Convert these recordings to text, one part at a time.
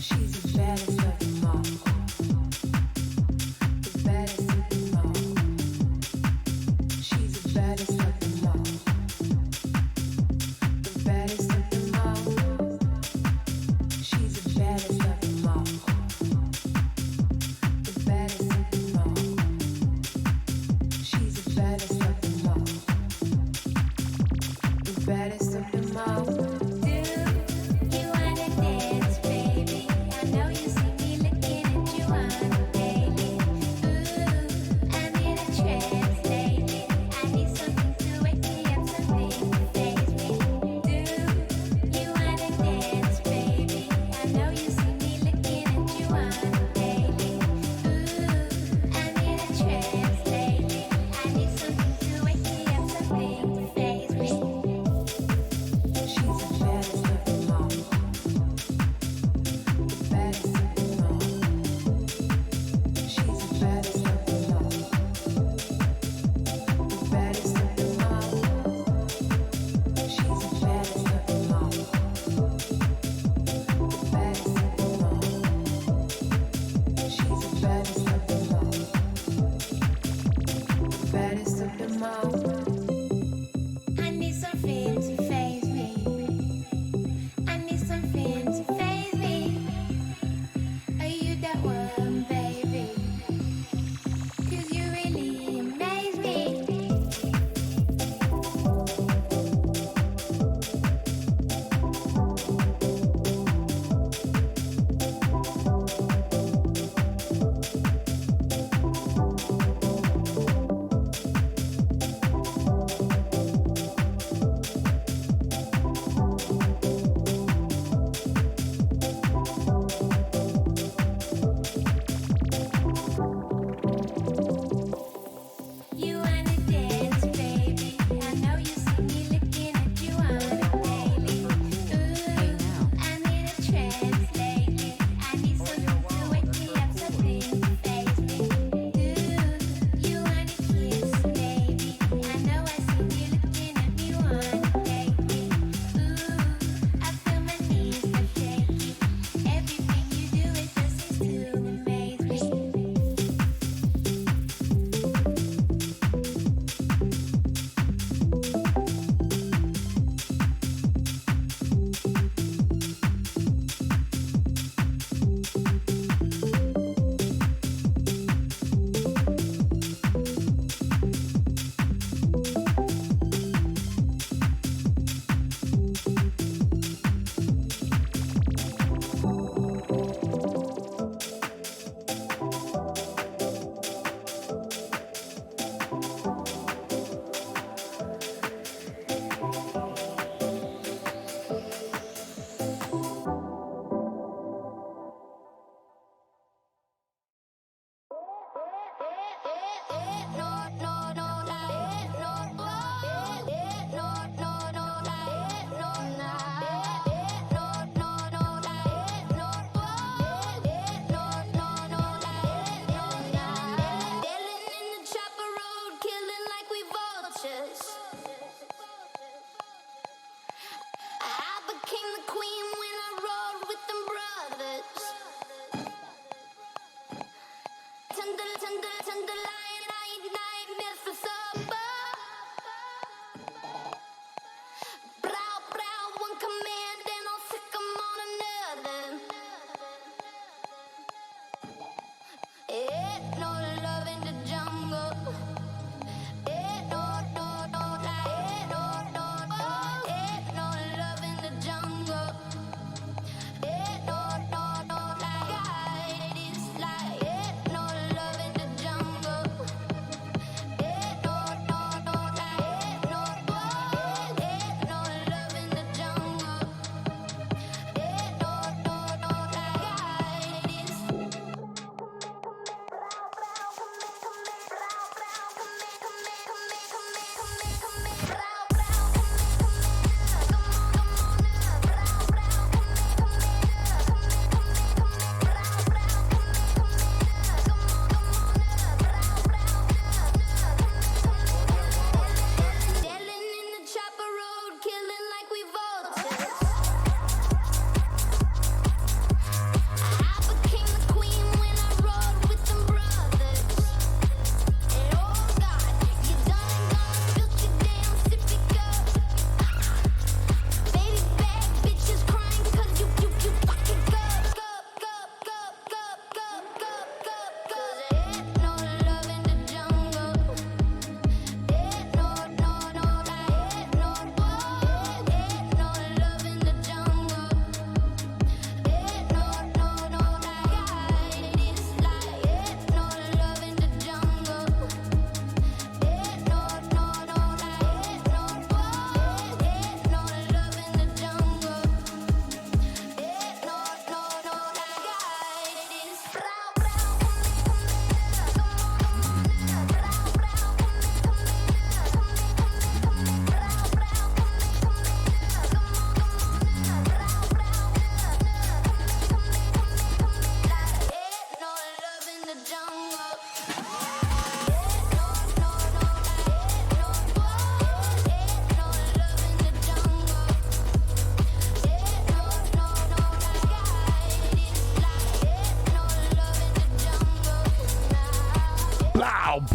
She's a jealous looking model.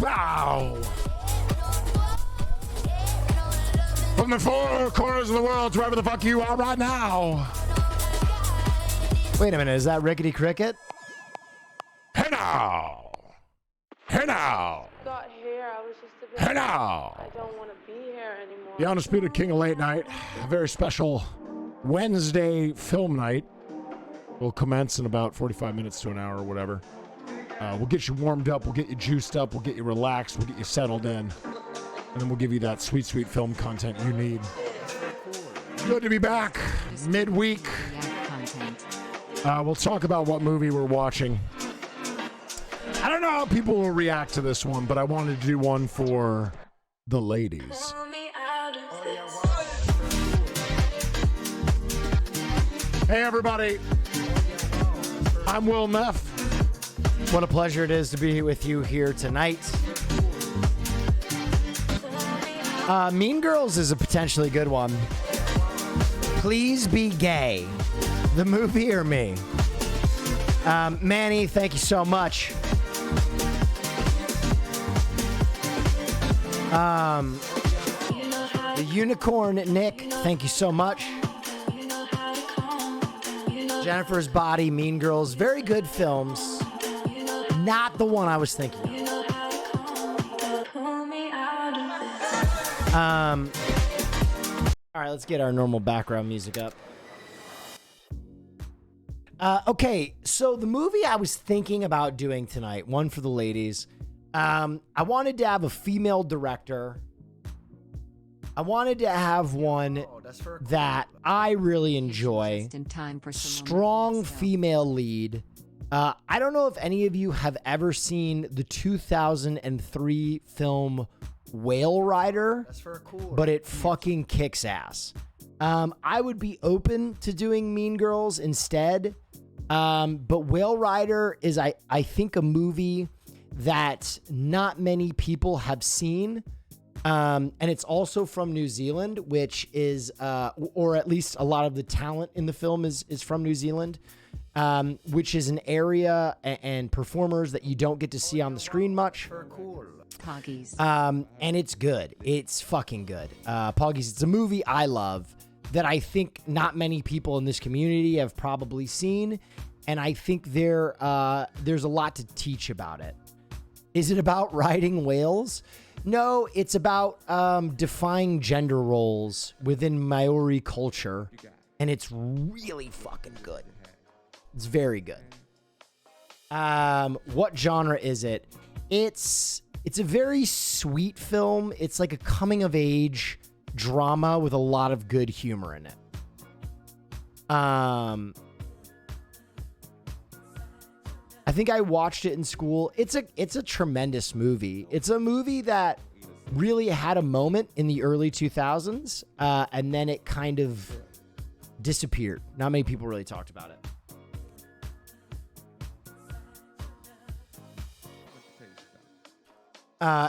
Bow! From the four corners of the world to wherever the fuck you are right now. Wait a minute, is that Rickety Cricket? Hey now! Hey now! Got here, I was just a bit. Hey now! I don't want to be here anymore. The Undisputed King of Late Night, a very special Wednesday film night. Will commence in about 45 minutes to an hour or whatever. We'll get you warmed up, we'll get you juiced up, we'll get you relaxed, we'll get you settled in. And then we'll give you that sweet, sweet film content you need. Good to be back midweek. We'll talk about what movie we're watching. I don't know how people will react to this one, but I wanted to do one for the ladies. Hey, everybody. I'm Will Neff. What a pleasure it is to be with you here tonight. Mean Girls is a potentially good one. Please Be Gay. The movie or me? Manny, thank you so much. The Unicorn Nick, thank you so much. Jennifer's Body, Mean Girls, very good films. Not the one I was thinking of. All right, let's get our normal background music up. Okay, so the movie I was thinking about doing tonight, one for the ladies, I wanted to have a female director. I wanted to have one that I really enjoy. Strong female lead. I don't know if any of you have ever seen the 2003 film Whale Rider, but it fucking kicks ass. I would be open to doing Mean Girls instead, but Whale Rider is, I think, a movie that not many people have seen, and it's also from New Zealand, which is, or at least a lot of the talent in the film is from New Zealand, which is an area and performers that you don't get to see on the screen much. And it's good. It's fucking good. Poggies, it's a movie I love that I think not many people in this community have probably seen, and I think there's a lot to teach about it. Is it about riding whales? No, it's about defying gender roles within Maori culture, and it's really fucking good. It's very good. What genre is it? It's a very sweet film. It's like a coming-of-age drama with a lot of good humor in it. I think I watched it in school. It's a tremendous movie. It's a movie that really had a moment in the early 2000s, and then it kind of disappeared. Not many people really talked about it.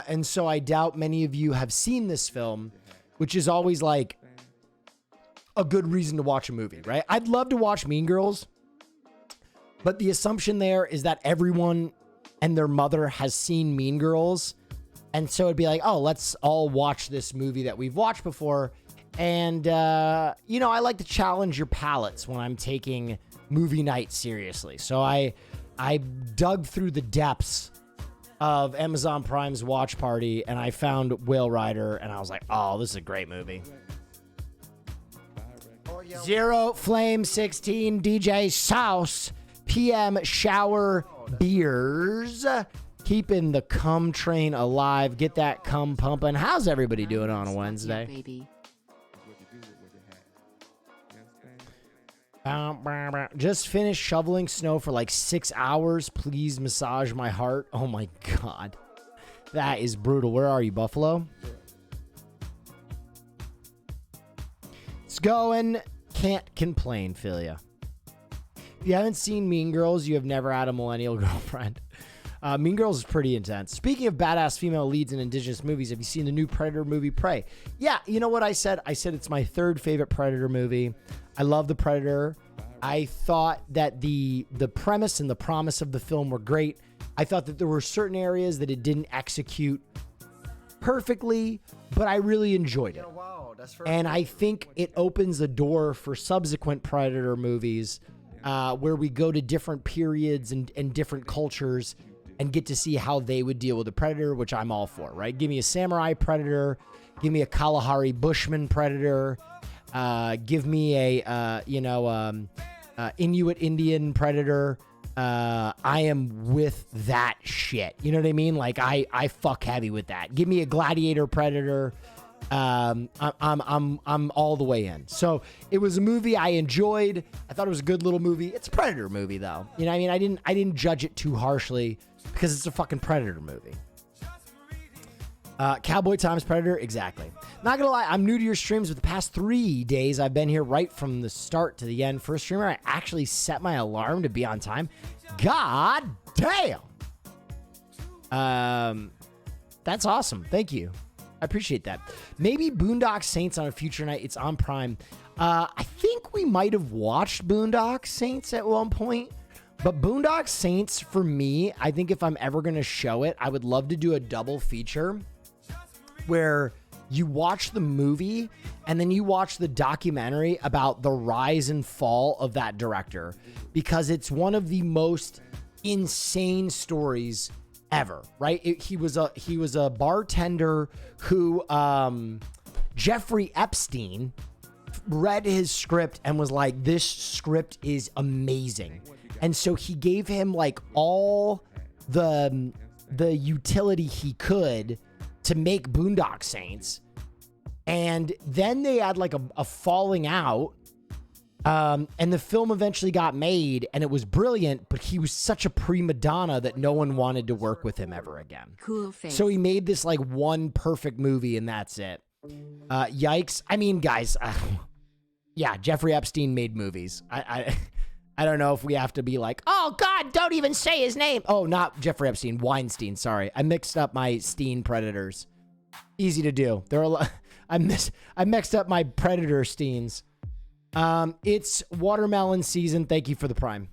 And so I doubt many of you have seen this film, which is always like a good reason to watch a movie, right? I'd love to watch Mean Girls, but the assumption there is that everyone and their mother has seen Mean Girls. And so it'd be like, oh, let's all watch this movie that we've watched before. And, I like to challenge your palates when I'm taking movie night seriously. So I dug through the depths of Amazon Prime's watch party, and I found Whale Rider, and I was like, oh, this is a great movie. Zero Flame 16 DJ Sauce PM Shower Beers, keeping the cum train alive. Get that cum pumping. How's everybody doing on a Wednesday? Just finished shoveling snow for like 6 hours. Please massage my heart. Oh my God. That is brutal. Where are you, Buffalo? It's going. Can't complain, Philia. If you haven't seen Mean Girls, you have never had a millennial girlfriend. Mean Girls is pretty intense. Speaking of badass female leads in indigenous movies, have you seen the new Predator movie, Prey? Yeah, you know what I said? I said it's my third favorite Predator movie. I love the Predator. I thought that the premise and the promise of the film were great. I thought that there were certain areas that it didn't execute perfectly, but I really enjoyed it. And I think it opens the door for subsequent Predator movies where we go to different periods and different cultures and get to see how they would deal with the Predator, which I'm all for, right? Give me a samurai Predator. Give me a Kalahari Bushman Predator. Give me a, Inuit Indian Predator. I am with that shit. You know what I mean? Like I fuck heavy with that. Give me a gladiator Predator. I'm all the way in. So it was a movie I enjoyed. I thought it was a good little movie. It's a Predator movie though. You know what I mean? I didn't judge it too harshly because it's a fucking Predator movie. Cowboy Times Predator, exactly. Not gonna lie, I'm new to your streams, but the past 3 days I've been here right from the start to the end. First streamer, I actually set my alarm to be on time. God damn. That's awesome. Thank you. I appreciate that. Maybe Boondock Saints on a future night. It's on Prime. I think we might have watched Boondock Saints at one point. But Boondock Saints, for me, I think if I'm ever going to show it, I would love to do a double feature where you watch the movie and then you watch the documentary about the rise and fall of that director, because it's one of the most insane stories ever, right? He was a bartender who Jeffrey Epstein read his script and was like, this script is amazing. And so he gave him like all the utility he could to make Boondock Saints. And then they had like a falling out. And the film eventually got made and it was brilliant, but he was such a prima donna that no one wanted to work with him ever again. Cool face. So he made this like one perfect movie and that's it. Yikes. I mean, guys, yeah, Jeffrey Epstein made movies. I don't know if we have to be like, oh God, don't even say his name. Oh, not Jeffrey Epstein, Weinstein. Sorry, I mixed up my Steen Predators. Easy to do. There are a lot. I mixed up my Predator Steens. It's watermelon season. Thank you for the Prime.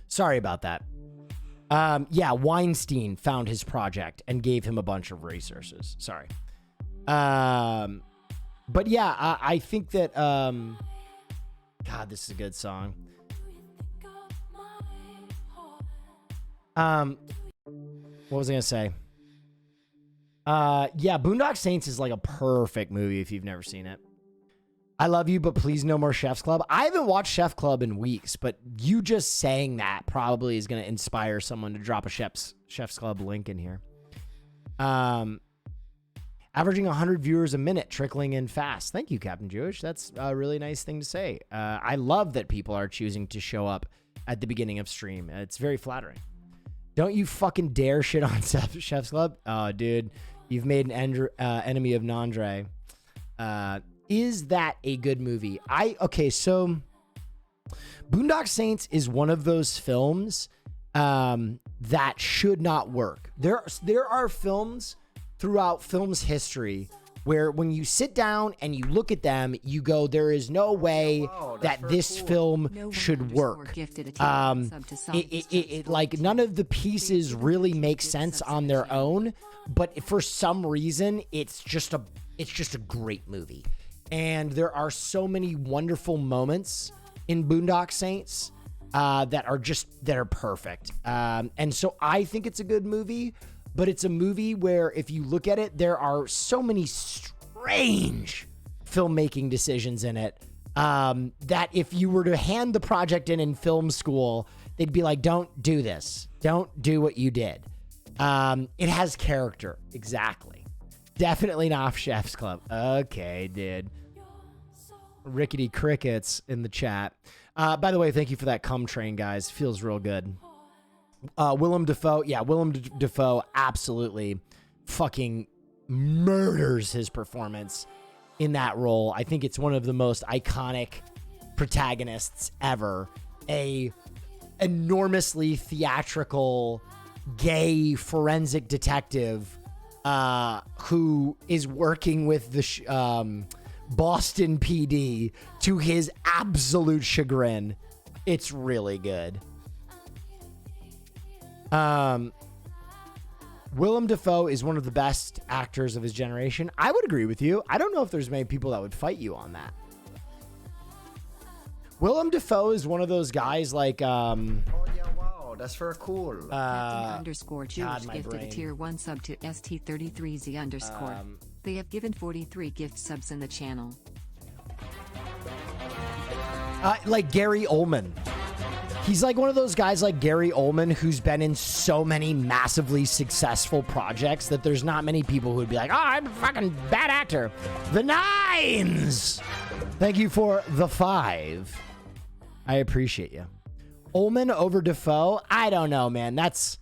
Sorry about that. Yeah, Weinstein found his project and gave him a bunch of resources. Sorry. But yeah, I think that. God, this is a good song. What was I gonna say? Yeah, Boondock Saints is like a perfect movie if you've never seen it. I love you, but please no more Chef's Club. I haven't watched Chef Club in weeks, but you just saying that probably is gonna inspire someone to drop a Chef's Club link in here. Averaging 100 viewers a minute, trickling in fast. Thank you, Captain Jewish. That's a really nice thing to say. I love that people are choosing to show up at the beginning of stream. It's very flattering. Don't you fucking dare shit on Chef's Club. Oh, dude. You've made an enemy of Nandre. Is that a good movie? Okay, so Boondock Saints is one of those films that should not work. There are films throughout film's history where when you sit down and you look at them, you go, there is no way that this film should work. Like none of the pieces really make sense on their own, but for some reason, it's just a great movie. And there are so many wonderful moments in Boondock Saints that are perfect. And so I think it's a good movie. But it's a movie where if you look at it, there are so many strange filmmaking decisions in it that if you were to hand the project in film school, they'd be like, don't do this. Don't do what you did. It has character. Exactly. Definitely not Chef's Club. Okay, dude. Rickety crickets in the chat. By the way, thank you for that cum train, guys. Feels real good. Willem Dafoe. Yeah, Willem Dafoe absolutely fucking murders his performance in that role. I think it's one of the most iconic protagonists ever. A enormously theatrical gay forensic detective who is working with the Boston PD to his absolute chagrin. It's really good. Willem Dafoe is one of the best actors of his generation. I would agree with you. I don't know if there's many people that would fight you on that. Willem Dafoe is one of those guys like Oh yeah, wow, that's very cool. Captain Jewish my gifted brain. a tier 1 sub to ST33Z_. They have given 43 gift subs in the channel. like Gary Oldman. He's like one of those guys like Gary Oldman who's been in so many massively successful projects that there's not many people who would be like, oh, I'm a fucking bad actor. The Nines! Thank you for the 5. I appreciate you. Ullman over Defoe? I don't know, man. That's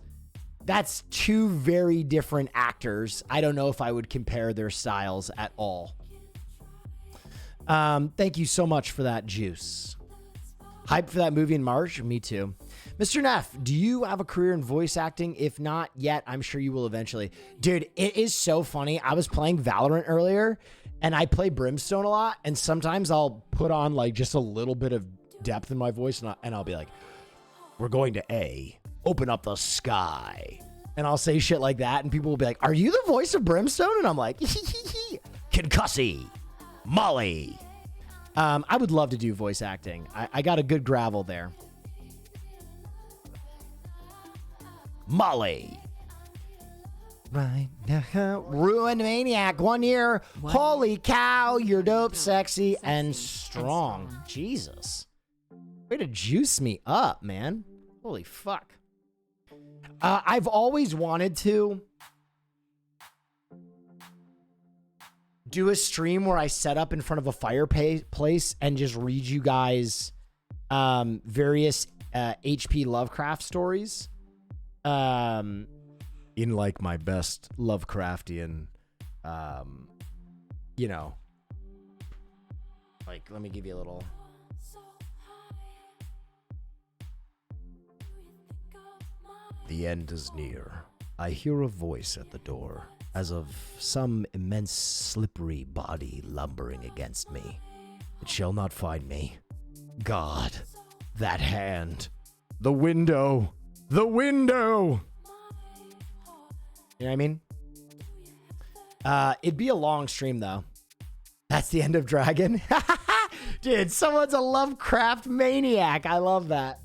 two very different actors. I don't know if I would compare their styles at all. Thank you so much for that, Juice. Hyped for that movie in March? Me too. Mr. Neff, do you have a career in voice acting? If not yet, I'm sure you will eventually. Dude, it is so funny. I was playing Valorant earlier, and I play Brimstone a lot, and sometimes I'll put on like just a little bit of depth in my voice, and I'll be like, we're going to A. Open up the sky. And I'll say shit like that, and people will be like, are you the voice of Brimstone? And I'm like, Concussy, Molly. I would love to do voice acting. I got a good gravel there. Molly. Right now. Ruined Maniac. 1 year. Holy cow. You're dope, sexy, and strong. Jesus. Way to juice me up, man. Holy fuck. I've always wanted to do a stream where I set up in front of a fireplace and just read you guys various HP Lovecraft stories. In like my best Lovecraftian, you know, like, let me give you a little. The end is near. I hear a voice at the door, as of some immense slippery body lumbering against me. It shall not find me. God, that hand. The window. The window. You know what I mean? It'd be a long stream, though. That's the end of Dragon. Dude, someone's a Lovecraft maniac. I love that.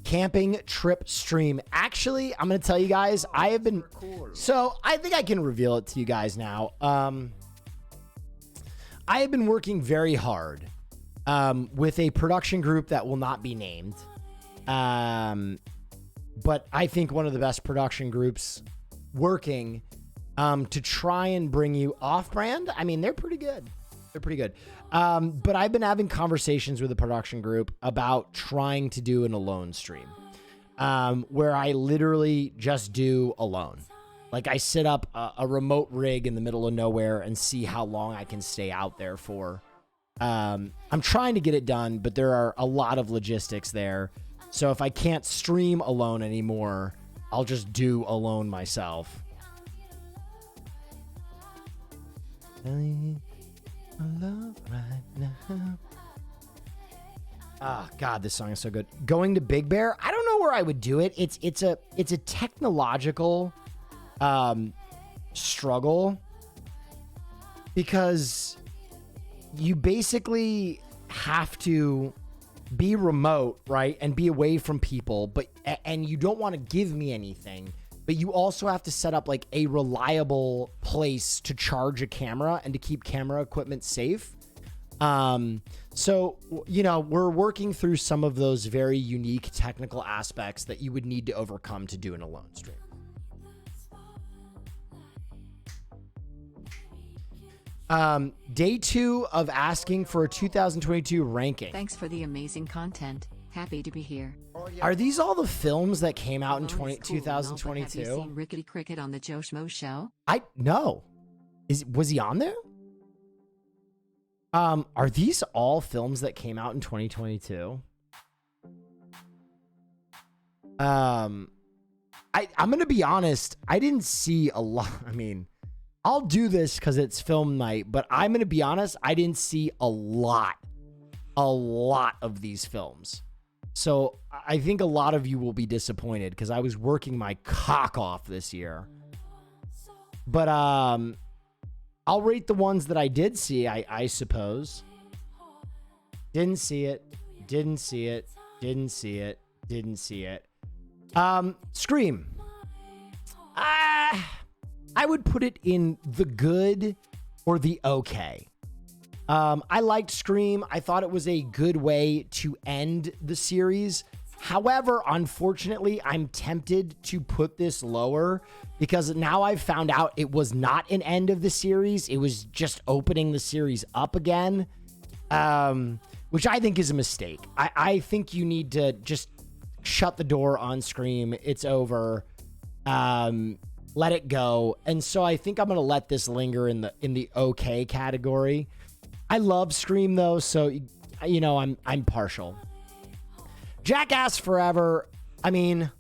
Camping trip stream. Actually, I'm going to tell you guys, I have been... So, I think I can reveal it to you guys now. I have been working very hard with a production group that will not be named. But I think one of the best production groups working to try and bring you off-brand. I mean, they're pretty good. They're pretty good. But I've been having conversations with the production group about trying to do an alone stream where I literally just do alone. Like, I set up a remote rig in the middle of nowhere and see how long I can stay out there for. I'm trying to get it done, but there are a lot of logistics there. So if I can't stream alone anymore, I'll just do alone myself. Love right now. Ah, God, this song is so good. Going to Big Bear. I don't know where I would do it. It's a technological struggle because you basically have to be remote, right, and be away from people, and you don't want to give me anything. But you also have to set up like a reliable place to charge a camera and to keep camera equipment safe. So, you know, we're working through some of those very unique technical aspects that you would need to overcome to do an alone stream. Day 2 of asking for a 2022 ranking. Thanks for the amazing content. Happy to be here. Are these all the films that came out in Alone is cool and all, but 2022? Have you seen Rickety Cricket on the Joe Schmo show? No. Was he on there? Are these all films that came out in 2022? I'm gonna be honest. I didn't see a lot. I mean, I'll do this because it's film night, but I'm gonna be honest. I didn't see a lot a lot of these films. So I think a lot of you will be disappointed because I was working my cock off this year. But I'll rate the ones that I did see, I suppose. Didn't see it. Didn't see it. Didn't see it. Didn't see it. Scream. I would put it in the good or the okay. I liked Scream. I thought it was a good way to end the series. However, unfortunately, I'm tempted to put this lower because now I've found out it was not an end of the series. It was just opening the series up again, which I think is a mistake. I think you need to just shut the door on Scream. It's over. Let it go. And so I think I'm going to let this linger in the okay category. I love Scream though, so you know, I'm partial. Jackass Forever. I mean,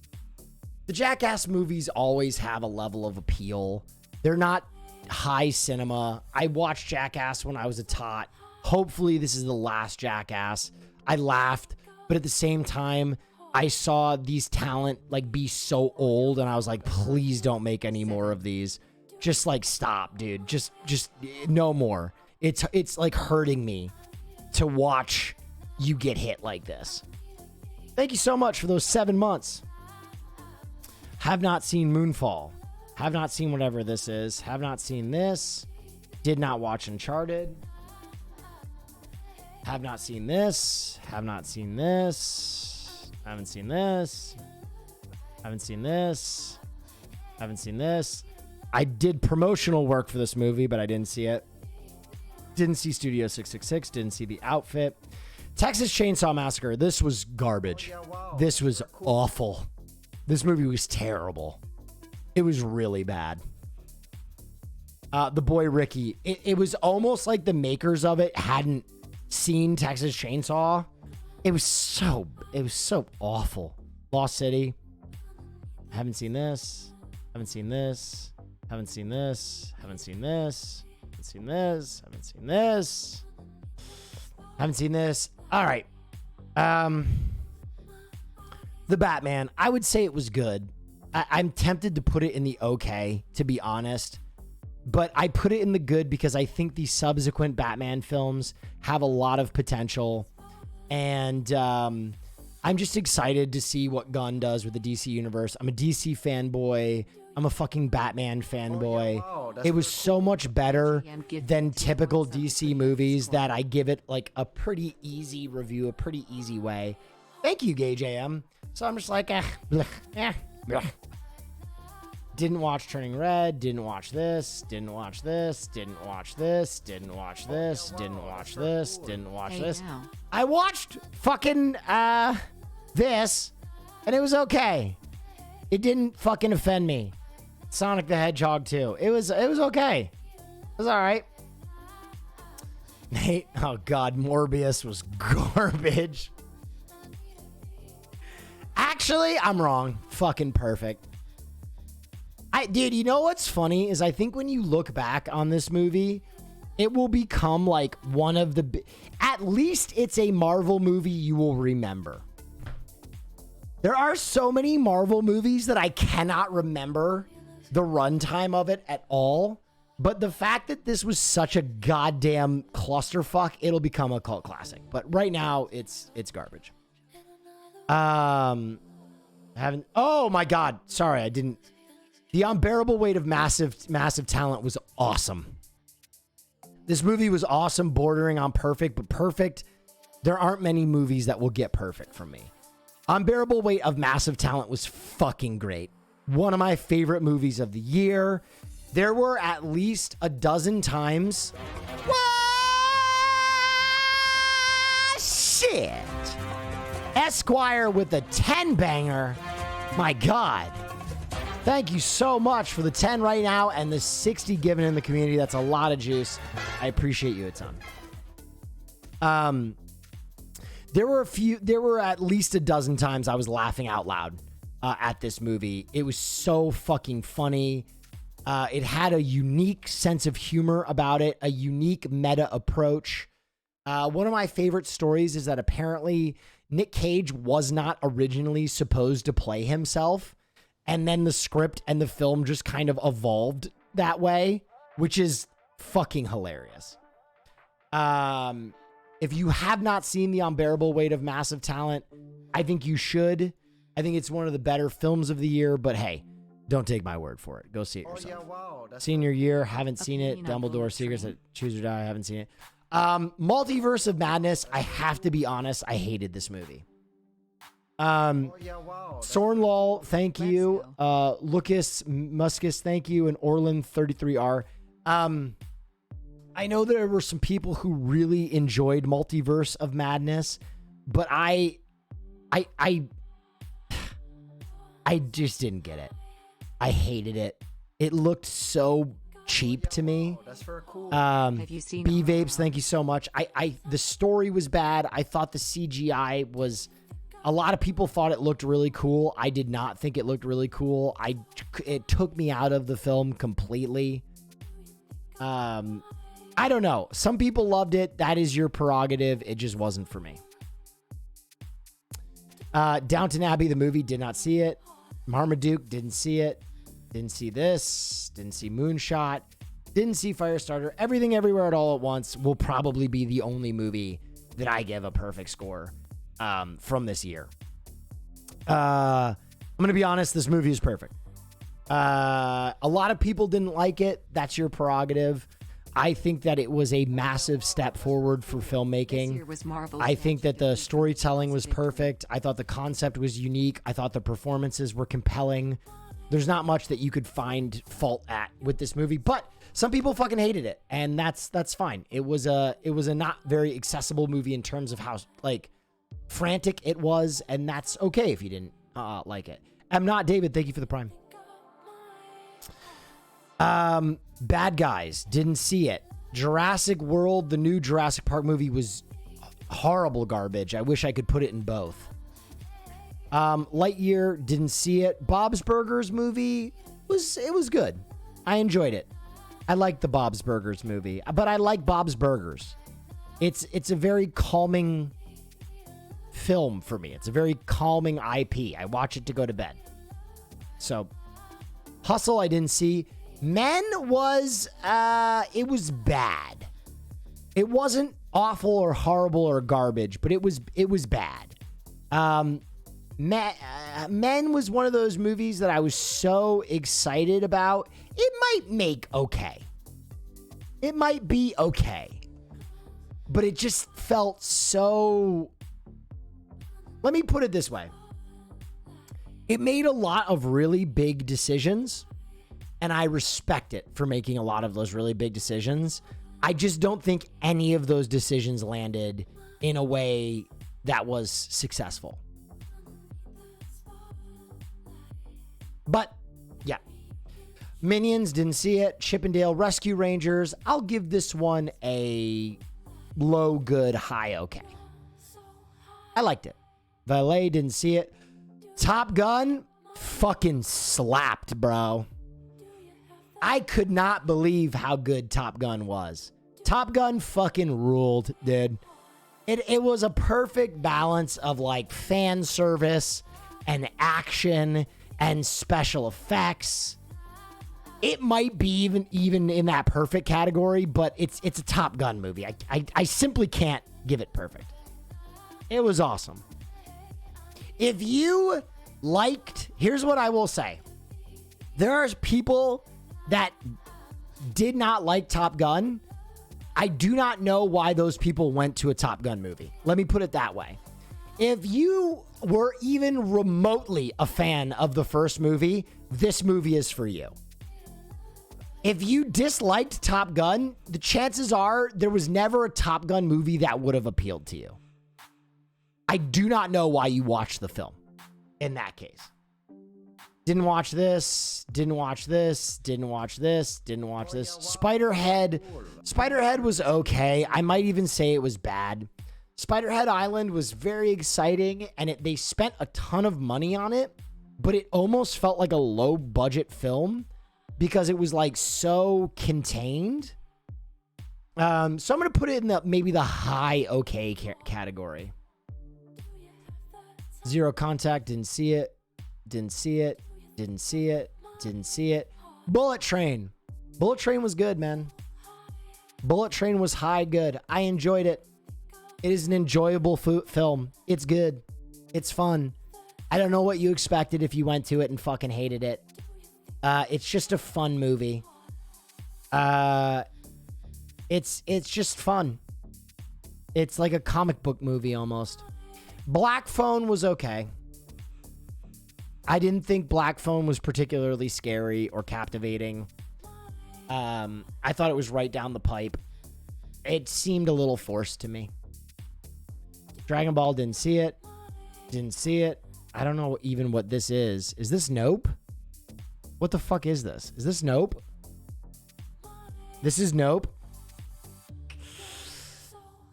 the Jackass movies always have a level of appeal. They're not high cinema. I watched Jackass when I was a tot. Hopefully this is the last Jackass. I laughed, but at the same time, I saw these talent like be so old and I was like, please don't make any more of these. Just like stop, dude. Just no more. It's like hurting me to watch you get hit like this. Thank you so much for those 7 months. Have not seen Moonfall. Have not seen whatever this is. Have not seen this. Did not watch Uncharted. Have not seen this. Have not seen this. Haven't seen this. Haven't seen this. Haven't seen this. I did promotional work for this movie, but I didn't see it. Didn't see Studio 666. Didn't see The Outfit. Texas Chainsaw Massacre. This was garbage. This was awful. This movie was terrible. It was really bad. The boy Ricky. It was almost like the makers of it hadn't seen Texas Chainsaw. It was so awful. Lost City. Haven't seen this. Haven't seen this. Haven't seen this. Haven't seen this. Haven't seen this. Haven't seen this. Haven't seen this. All right. The Batman. I would say it was good. I'm tempted to put it in the okay, to be honest. But I put it in the good because I think the subsequent Batman films have a lot of potential. And I'm just excited to see what Gunn does with the DC universe. I'm a DC fanboy. I'm a fucking Batman fanboy. It was so much better than typical DC movies that I give it like a pretty easy review, a pretty easy way. Thank you, Gage AM. So I'm just like, bleh. Didn't watch Turning Red. Didn't watch this. Didn't watch this. Didn't watch this. Didn't watch this. Didn't watch this. Didn't watch this. I watched fucking this, and it was okay. It didn't fucking offend me. Sonic the Hedgehog 2. It was okay. It was all right. Nate, oh god, Morbius was garbage. Actually, I'm wrong. Fucking perfect. Dude, you know what's funny is I think when you look back on this movie, it will become like one of the... At least it's a Marvel movie you will remember. There are so many Marvel movies that I cannot remember the runtime of it at all. But the fact that this was such a goddamn clusterfuck, it'll become a cult classic. But right now, it's garbage. Oh my god. Sorry, I didn't... The Unbearable Weight of Massive Talent was awesome. This movie was awesome, bordering on perfect, but perfect. There aren't many movies that will get perfect from me. Unbearable Weight of Massive Talent was fucking great. One of my favorite movies of the year. There were at least a dozen times. What? Shit. Esquire with a 10 banger. My God. Thank you so much for the 10 right now and the 60 given in the community. That's a lot of juice. I appreciate you a ton. There were at least a dozen times I was laughing out loud at this movie. It was so fucking funny. It had a unique sense of humor about it, a unique meta approach. One of my favorite stories is that apparently Nick Cage was not originally supposed to play himself. And then the script and the film just kind of evolved that way, which is fucking hilarious. If you have not seen The Unbearable Weight of Massive Talent, I think you should. I think it's one of the better films of the year, but hey, don't take my word for it. Go see it yourself. Oh, yeah, wow. That's Senior year, haven't seen it. Opinion on Dumbledore Bullet Secrets Train. that Choose or Die, I haven't seen it. Multiverse of Madness, I have to be honest, I hated this movie. oh, yeah, wow. That's Sornlall, thank Let's you. Lucas Muscus, thank you. And Orland33R. I know there were some people who really enjoyed Multiverse of Madness, but I just didn't get it. I hated it. It looked so cheap to me. wow, that's very cool. Have you seen B Vapes, thank you so much. The story was bad. I thought the CGI was. A lot of people thought it looked really cool. I did not think it looked really cool. It took me out of the film completely. I don't know. Some people loved it. That is your prerogative. It just wasn't for me. Downton Abbey, the movie, did not see it. Marmaduke, didn't see it. Didn't see this. Didn't see Moonshot. Didn't see Firestarter. Everything Everywhere at All at Once will probably be the only movie that I give a perfect score from this year. I'm going to be honest. This movie is perfect. A lot of people didn't like it. That's your prerogative. I think that it was a massive step forward for This filmmaking. year was Marvel's I think that the 1950s storytelling was victory. perfect. I thought the concept was unique. I thought the performances were compelling. There's not much that you could find fault at with this movie, but some people fucking hated it, and that's fine. It was a not very accessible movie in terms of how like frantic it was, and that's okay if you didn't like it. I'm not David. Thank you for the prime. Bad Guys, didn't see it. Jurassic World, the new Jurassic Park movie, was horrible garbage. I wish I could put it in both. Lightyear, didn't see it. Bob's Burgers movie was good. I enjoyed it. I liked the Bob's Burgers movie, but I like Bob's Burgers. It's a very calming film for me. It's a very calming IP. I watch it to go to bed. So, Hustle, I didn't see. Men was it was bad. It wasn't awful or horrible or garbage, but it was bad. Men was one of those movies that I was so excited about. It might make okay. It might be okay. But it just felt so. Let me put it this way. It made a lot of really big decisions. And I respect it for making a lot of those really big decisions. I just don't think any of those decisions landed in a way that was successful. But, yeah. Minions, didn't see it. Chippendale Rescue Rangers. I'll give this one a low good, high okay. I liked it. Valet, didn't see it. Top Gun, fucking slapped, bro. I could not believe how good Top Gun was. Top Gun fucking ruled, dude. It was a perfect balance of like fan service and action and special effects. It might be even in that perfect category, but it's a Top Gun movie. I simply can't give it perfect. It was awesome. If you liked, here's what I will say. There are people that did not like Top Gun. I do not know why those people went to a Top Gun movie. Let me put it that way. If you were even remotely a fan of the first movie, this movie is for you. If you disliked Top Gun, the chances are there was never a Top Gun movie that would have appealed to you. I do not know why you watched the film in that case. Didn't watch this, didn't watch this, didn't watch this, didn't watch this. Spiderhead was okay. I might even say it was bad. Spiderhead Island was very exciting, and they spent a ton of money on it, but it almost felt like a low budget film because it was like so contained. So I'm gonna put it in maybe the high okay category. Zero Contact, didn't see it. Didn't see it. Didn't see it. Didn't see it. Bullet Train. Bullet Train was good, man. Bullet Train was high good. I enjoyed it. It is an enjoyable film. It's good. It's fun. I don't know what you expected if you went to it and fucking hated it. It's just a fun movie. It's just fun. It's like a comic book movie almost. Black Phone was okay. I didn't think Black Phone was particularly scary or captivating. I thought it was right down the pipe. It seemed a little forced to me. Dragon Ball, didn't see it. Didn't see it. I don't know even what this is. Is this Nope? What the fuck is this? Is this Nope? This is Nope.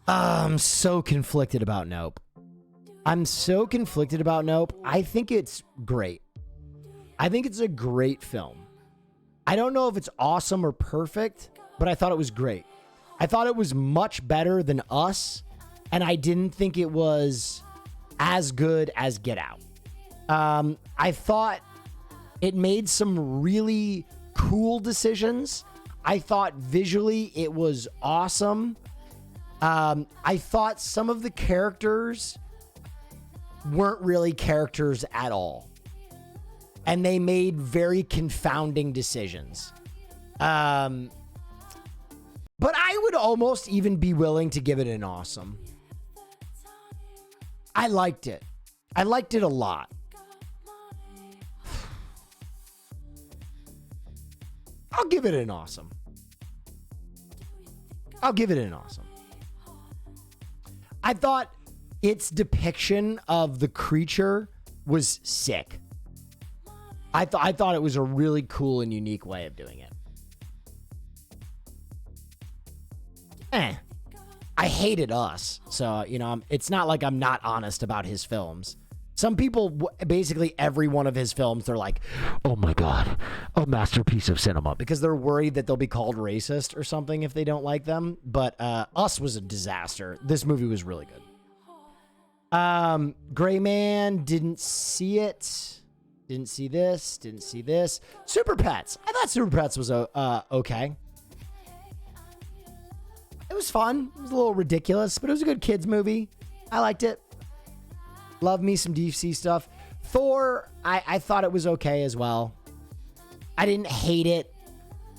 I'm so conflicted about Nope. I'm so conflicted about Nope. I think it's great. I think it's a great film. I don't know if it's awesome or perfect, but I thought it was great. I thought it was much better than Us, and I didn't think it was as good as Get Out. I thought it made some really cool decisions. I thought visually it was awesome. I thought some of the characters weren't really characters at all. And they made very confounding decisions. But I would almost even be willing to give it an awesome. I liked it. I liked it a lot. I'll give it an awesome. I'll give it an awesome. I thought its depiction of the creature was sick. I thought it was a really cool and unique way of doing it. I hated Us, so, you know, it's not like I'm not honest about his films. Some people, basically every one of his films, they're like, oh my God, a masterpiece of cinema. Because they're worried that they'll be called racist or something if they don't like them. But Us was a disaster. This movie was really good. Gray Man, didn't see it. Didn't see this. Didn't see this. Super Pets. I thought Super Pets was okay. It was fun. It was a little ridiculous, but it was a good kids movie. I liked it. Love me some DC stuff. Thor, I thought it was okay as well. I didn't hate it.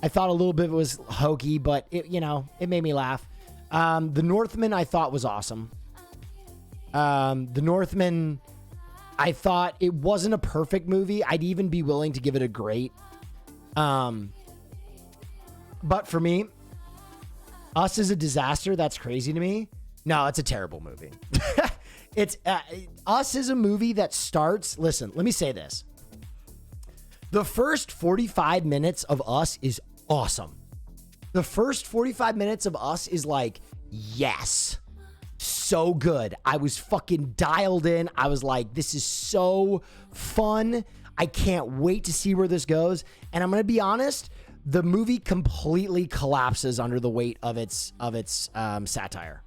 I thought a little bit was hokey, but it, you know, it made me laugh. The Northman I thought was awesome. The Northman, I thought it wasn't a perfect movie. I'd even be willing to give it a great. But for me, Us is a disaster. That's crazy to me. No, it's a terrible movie. It's Us is a movie that starts. Listen, let me say this. The first 45 minutes of Us is awesome. The first 45 minutes of Us is like, yes, so good. I was fucking dialed in. I was like, this is so fun. I can't wait to see where this goes. And I'm going to be honest, the movie completely collapses under the weight of its satire,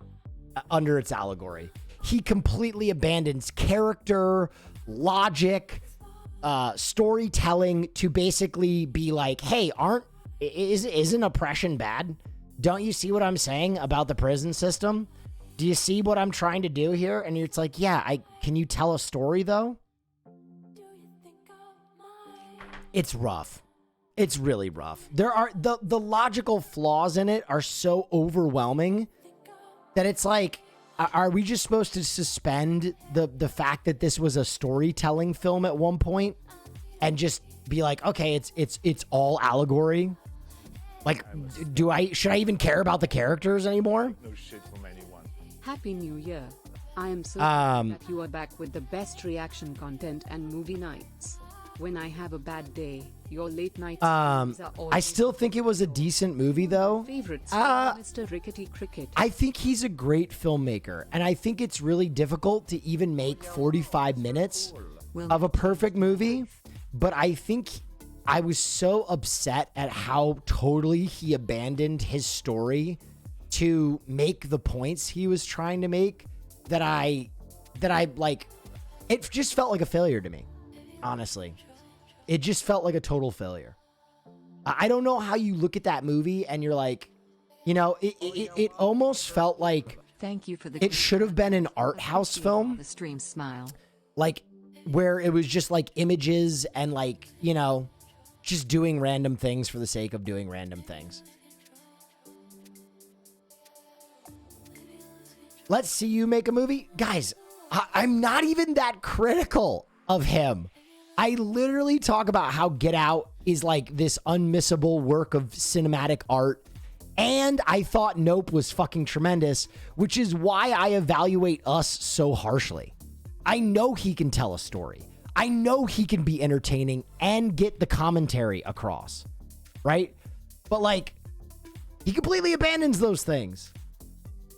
under its allegory. He completely abandons character, logic, storytelling to basically be like, hey, isn't oppression bad? Don't you see what I'm saying about the prison system? Do you see what I'm trying to do here? And it's like, yeah, can you tell a story though? It's rough. It's really rough. There are the logical flaws in it are so overwhelming that it's like, are we just supposed to suspend the fact that this was a storytelling film at one point and just be like, okay, it's all allegory? Like, should I even care about the characters anymore? No shit from anyone. Happy New Year. I am so glad that you are back with the best reaction content and movie nights. When I have a bad day, your late night streams are always I still think it was a decent movie though. favorites. Mr. Rickety Cricket. I think he's a great filmmaker, and I think it's really difficult to even make 45 minutes of a perfect movie, but I think I was so upset at how totally he abandoned his story to make the points he was trying to make that I like. It just felt like a failure to me, honestly. It just felt like a total failure. I don't know how you look at that movie and you're like, you know, it almost felt like Thank you for the it should have been an art house film. The stream smile. Like, where it was just like images and like, you know, just doing random things for the sake of doing random things. Let's see you make a movie. Guys, I'm not even that critical of him. I literally talk about how Get Out is like this unmissable work of cinematic art. And I thought Nope was fucking tremendous, which is why I evaluate Us so harshly. I know he can tell a story. I know he can be entertaining and get the commentary across, right? But like, he completely abandons those things.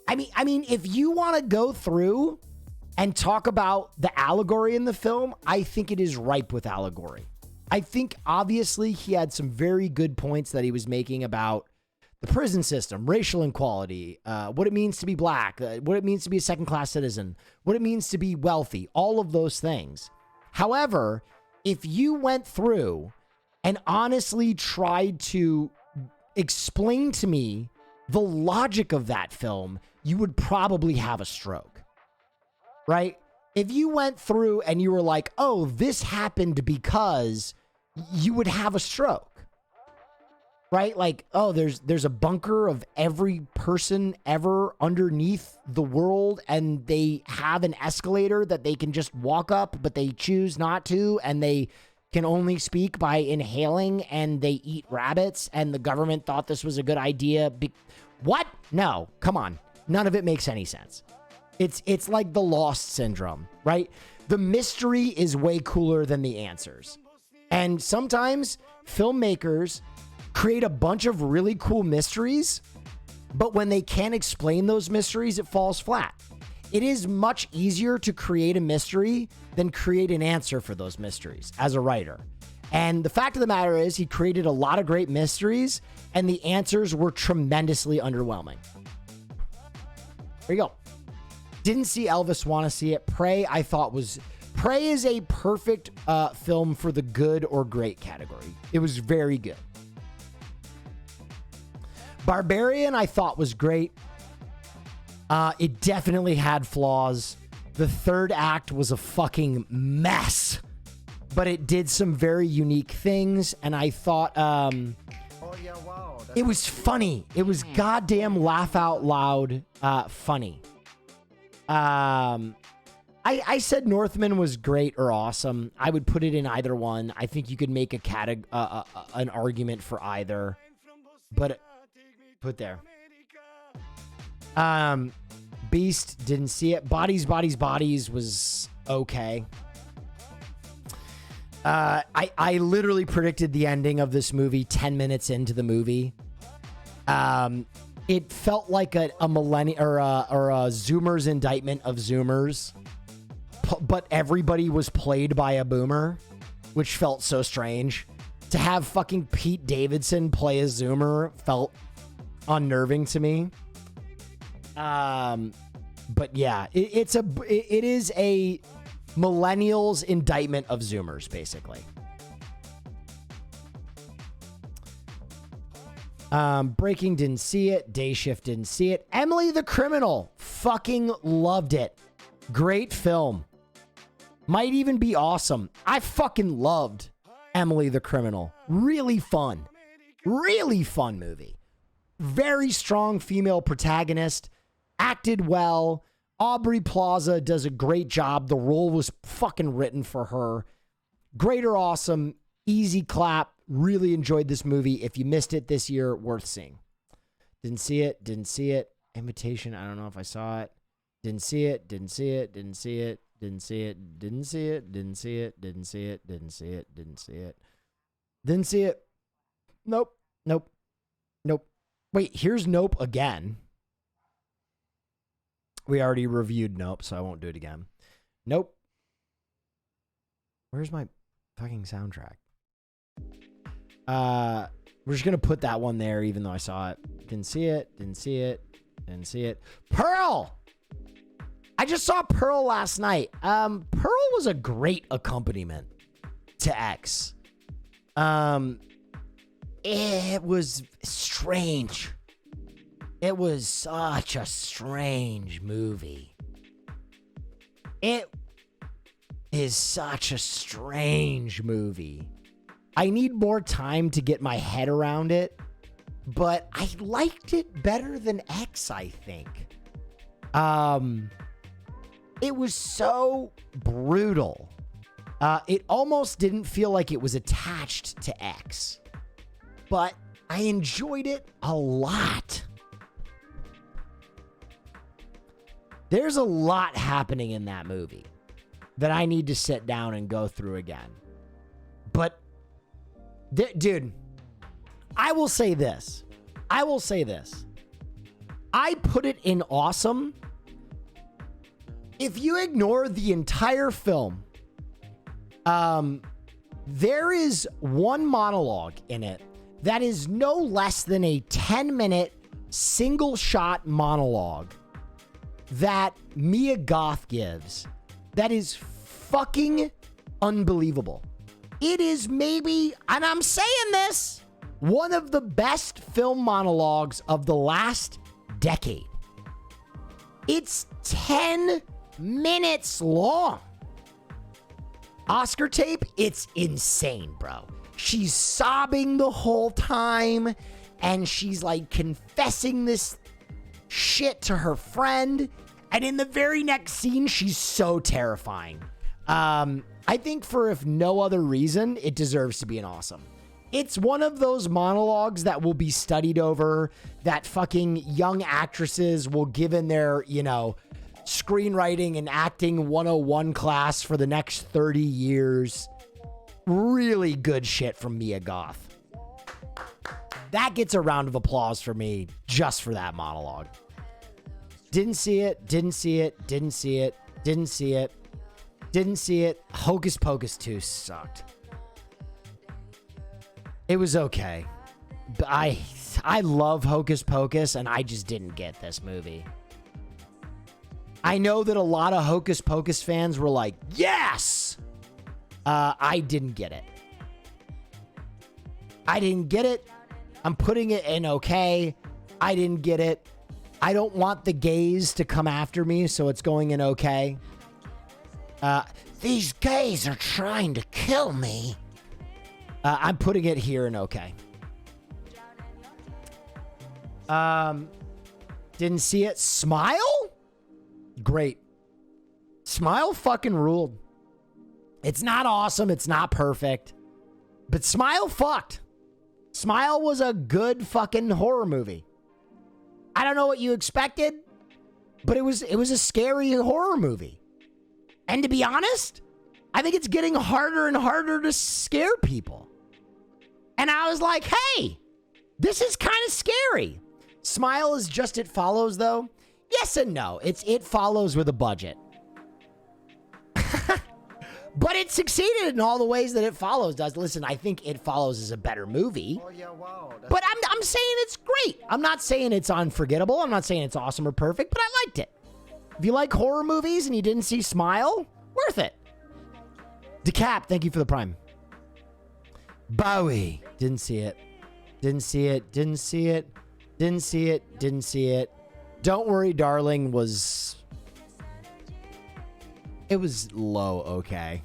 I mean, if you want to go through and talk about the allegory in the film, I think it is ripe with allegory. I think obviously he had some very good points that he was making about the prison system, racial inequality, what it means to be black, what it means to be a second-class citizen, what it means to be wealthy, all of those things. However, if you went through and honestly tried to explain to me the logic of that film, you would probably have a stroke, right? If you went through and you were like, oh, this happened because, you would have a stroke, right? Like, oh, there's a bunker of every person ever underneath the world, and they have an escalator that they can just walk up, but they choose not to, and they can only speak by inhaling, and they eat rabbits, and the government thought this was a good idea. What? No, come on. None of it makes any sense. It's like the Lost syndrome, right? The mystery is way cooler than the answers. And sometimes filmmakers create a bunch of really cool mysteries, but when they can't explain those mysteries, it falls flat. It is much easier to create a mystery than create an answer for those mysteries as a writer. And the fact of the matter is, he created a lot of great mysteries, and the answers were tremendously underwhelming. There you go. Didn't see Elvis, want to see it. Prey, I thought was... Prey is a perfect film for the good or great category. It was very good. Barbarian, I thought was great. It definitely had flaws. The third act was a fucking mess, but it did some very unique things, and I thought it was funny. It was goddamn laugh out loud funny. I said Northman was great or awesome. I would put it in either one. I think you could make an argument for either, but put there. Beast, didn't see it. Bodies was okay. I literally predicted the ending of this movie 10 minutes into the movie. It felt like a millennial or a Zoomers indictment of Zoomers, but everybody was played by a boomer, which felt so strange. To have fucking Pete Davidson play a Zoomer felt unnerving to me. But yeah, it is a millennials indictment of Zoomers, basically. Breaking, didn't see it. Day Shift, didn't see it. Emily the Criminal, fucking loved it. Great film. Might even be awesome. I fucking loved Emily the Criminal. Really fun. Really fun movie. Very strong female protagonist. Acted well. Aubrey Plaza does a great job. The role was fucking written for her. Great or awesome. Easy clap. Really enjoyed this movie. If you missed it this year, worth seeing. Didn't see it. Didn't see it. Invitation. I don't know if I saw it. Didn't see it. Didn't see it. Didn't see it. Didn't see it. Didn't see it. Didn't see it. Didn't see it. Didn't see it. Didn't see it. Didn't see it. Nope. Nope. Nope. Wait, here's Nope again. We already reviewed Nope, so I won't do it again. Nope. Where's my fucking soundtrack? We're just going to put that one there, even though I saw it. Didn't see it. Didn't see it. Didn't see it. Pearl. I just saw Pearl last night. Pearl was a great accompaniment to X. It was strange. It was such a strange movie. It is such a strange movie. I need more time to get my head around it, but I liked it better than X, I think. It was so brutal. It almost didn't feel like it was attached to X, but I enjoyed it a lot. There's a lot happening in that movie that I need to sit down and go through again. But, dude, I will say this. I put it in awesome. If you ignore the entire film, there is one monologue in it that is no less than a 10-minute single shot monologue that Mia Goth gives that is fucking unbelievable. It is maybe, and I'm saying this, one of the best film monologues of the last decade. It's 10 minutes long. Oscar tape, it's insane, bro. She's sobbing the whole time, and she's like confessing this shit to her friend. And in the very next scene, she's so terrifying. I think for if no other reason, it deserves to be an awesome. It's one of those monologues that will be studied over, that fucking young actresses will give in their, screenwriting and acting 101 class for the next 30 years. Really good shit from Mia Goth. That gets a round of applause for me just for that monologue. Didn't see it. Hocus Pocus 2 sucked. It was okay. But I love Hocus Pocus, and I just didn't get this movie. I know that a lot of Hocus Pocus fans were like, yes! I didn't get it. I'm putting it in okay. I didn't get it. I don't want the gays to come after me, so it's going in okay. These gays are trying to kill me. I'm putting it here in okay. Didn't see it. Smile? Great. Smile fucking ruled. It's not awesome. It's not perfect. But Smile fucked. Smile was a good fucking horror movie. I don't know what you expected, but it was a scary horror movie. And to be honest, I think it's getting harder and harder to scare people. And I was like, hey, this is kind of scary. Smile is just It Follows, though. Yes and no. It Follows with a budget. But it succeeded in all the ways that It Follows does. Listen, I think It Follows is a better movie. Oh, yeah, wow. But I'm saying it's great. I'm not saying it's unforgettable. I'm not saying it's awesome or perfect, but I liked it. If you like horror movies and you didn't see Smile, worth it. Decap, thank you for the prime. Bowie, didn't see it. Didn't see it. Don't Worry, Darling was... It was low okay.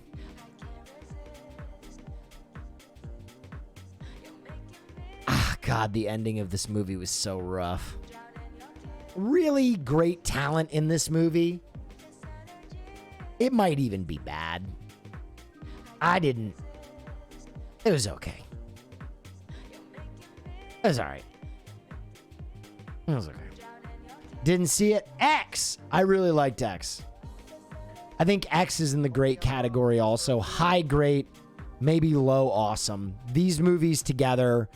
God, the ending of this movie was so rough. Really great talent in this movie. It might even be bad. It was okay. It was alright. It was okay. Didn't see it. X. I really liked X. I think X is in the great category also. High great, maybe low awesome. These movies together,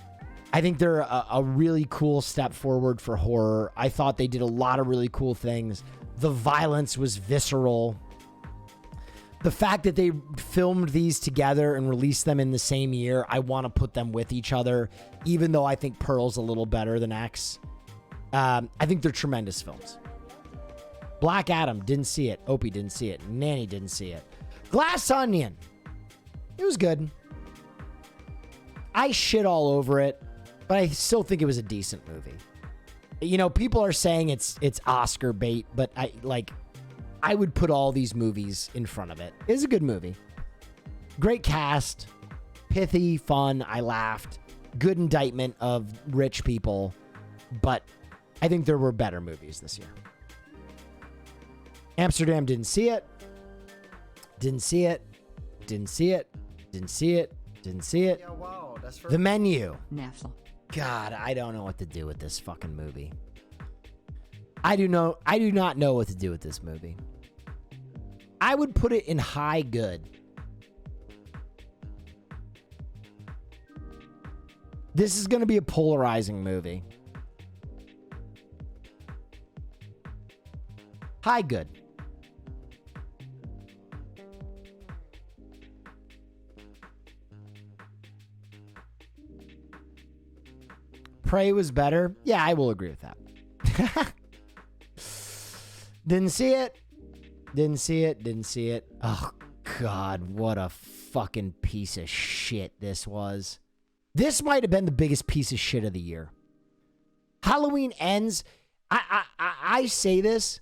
I think they're a really cool step forward for horror. I thought they did a lot of really cool things. The violence was visceral. The fact that they filmed these together and released them in the same year, I want to put them with each other, even though I think Pearl's a little better than X. I think they're tremendous films. Black Adam, didn't see it. Opie didn't see it. Nanny didn't see it. Glass Onion. It was good. I shit all over it, but I still think it was a decent movie. You know, people are saying it's Oscar bait, but I would put all these movies in front of it. It's a good movie. Great cast, pithy, fun. I laughed. Good indictment of rich people, but I think there were better movies this year. Amsterdam, didn't see it. Didn't see it. Didn't see it. Didn't see it. Didn't see it. Yeah, wow, that's The Menu. Neffel. God, I don't know what to do with this fucking movie. I do not know what to do with this movie. I would put it in high good. This is going to be a polarizing movie. High good. Prey was better. Yeah, I will agree with that. Didn't see it. Didn't see it. Didn't see it. Oh, God, what a fucking piece of shit this was. This might have been the biggest piece of shit of the year. Halloween Ends. I say this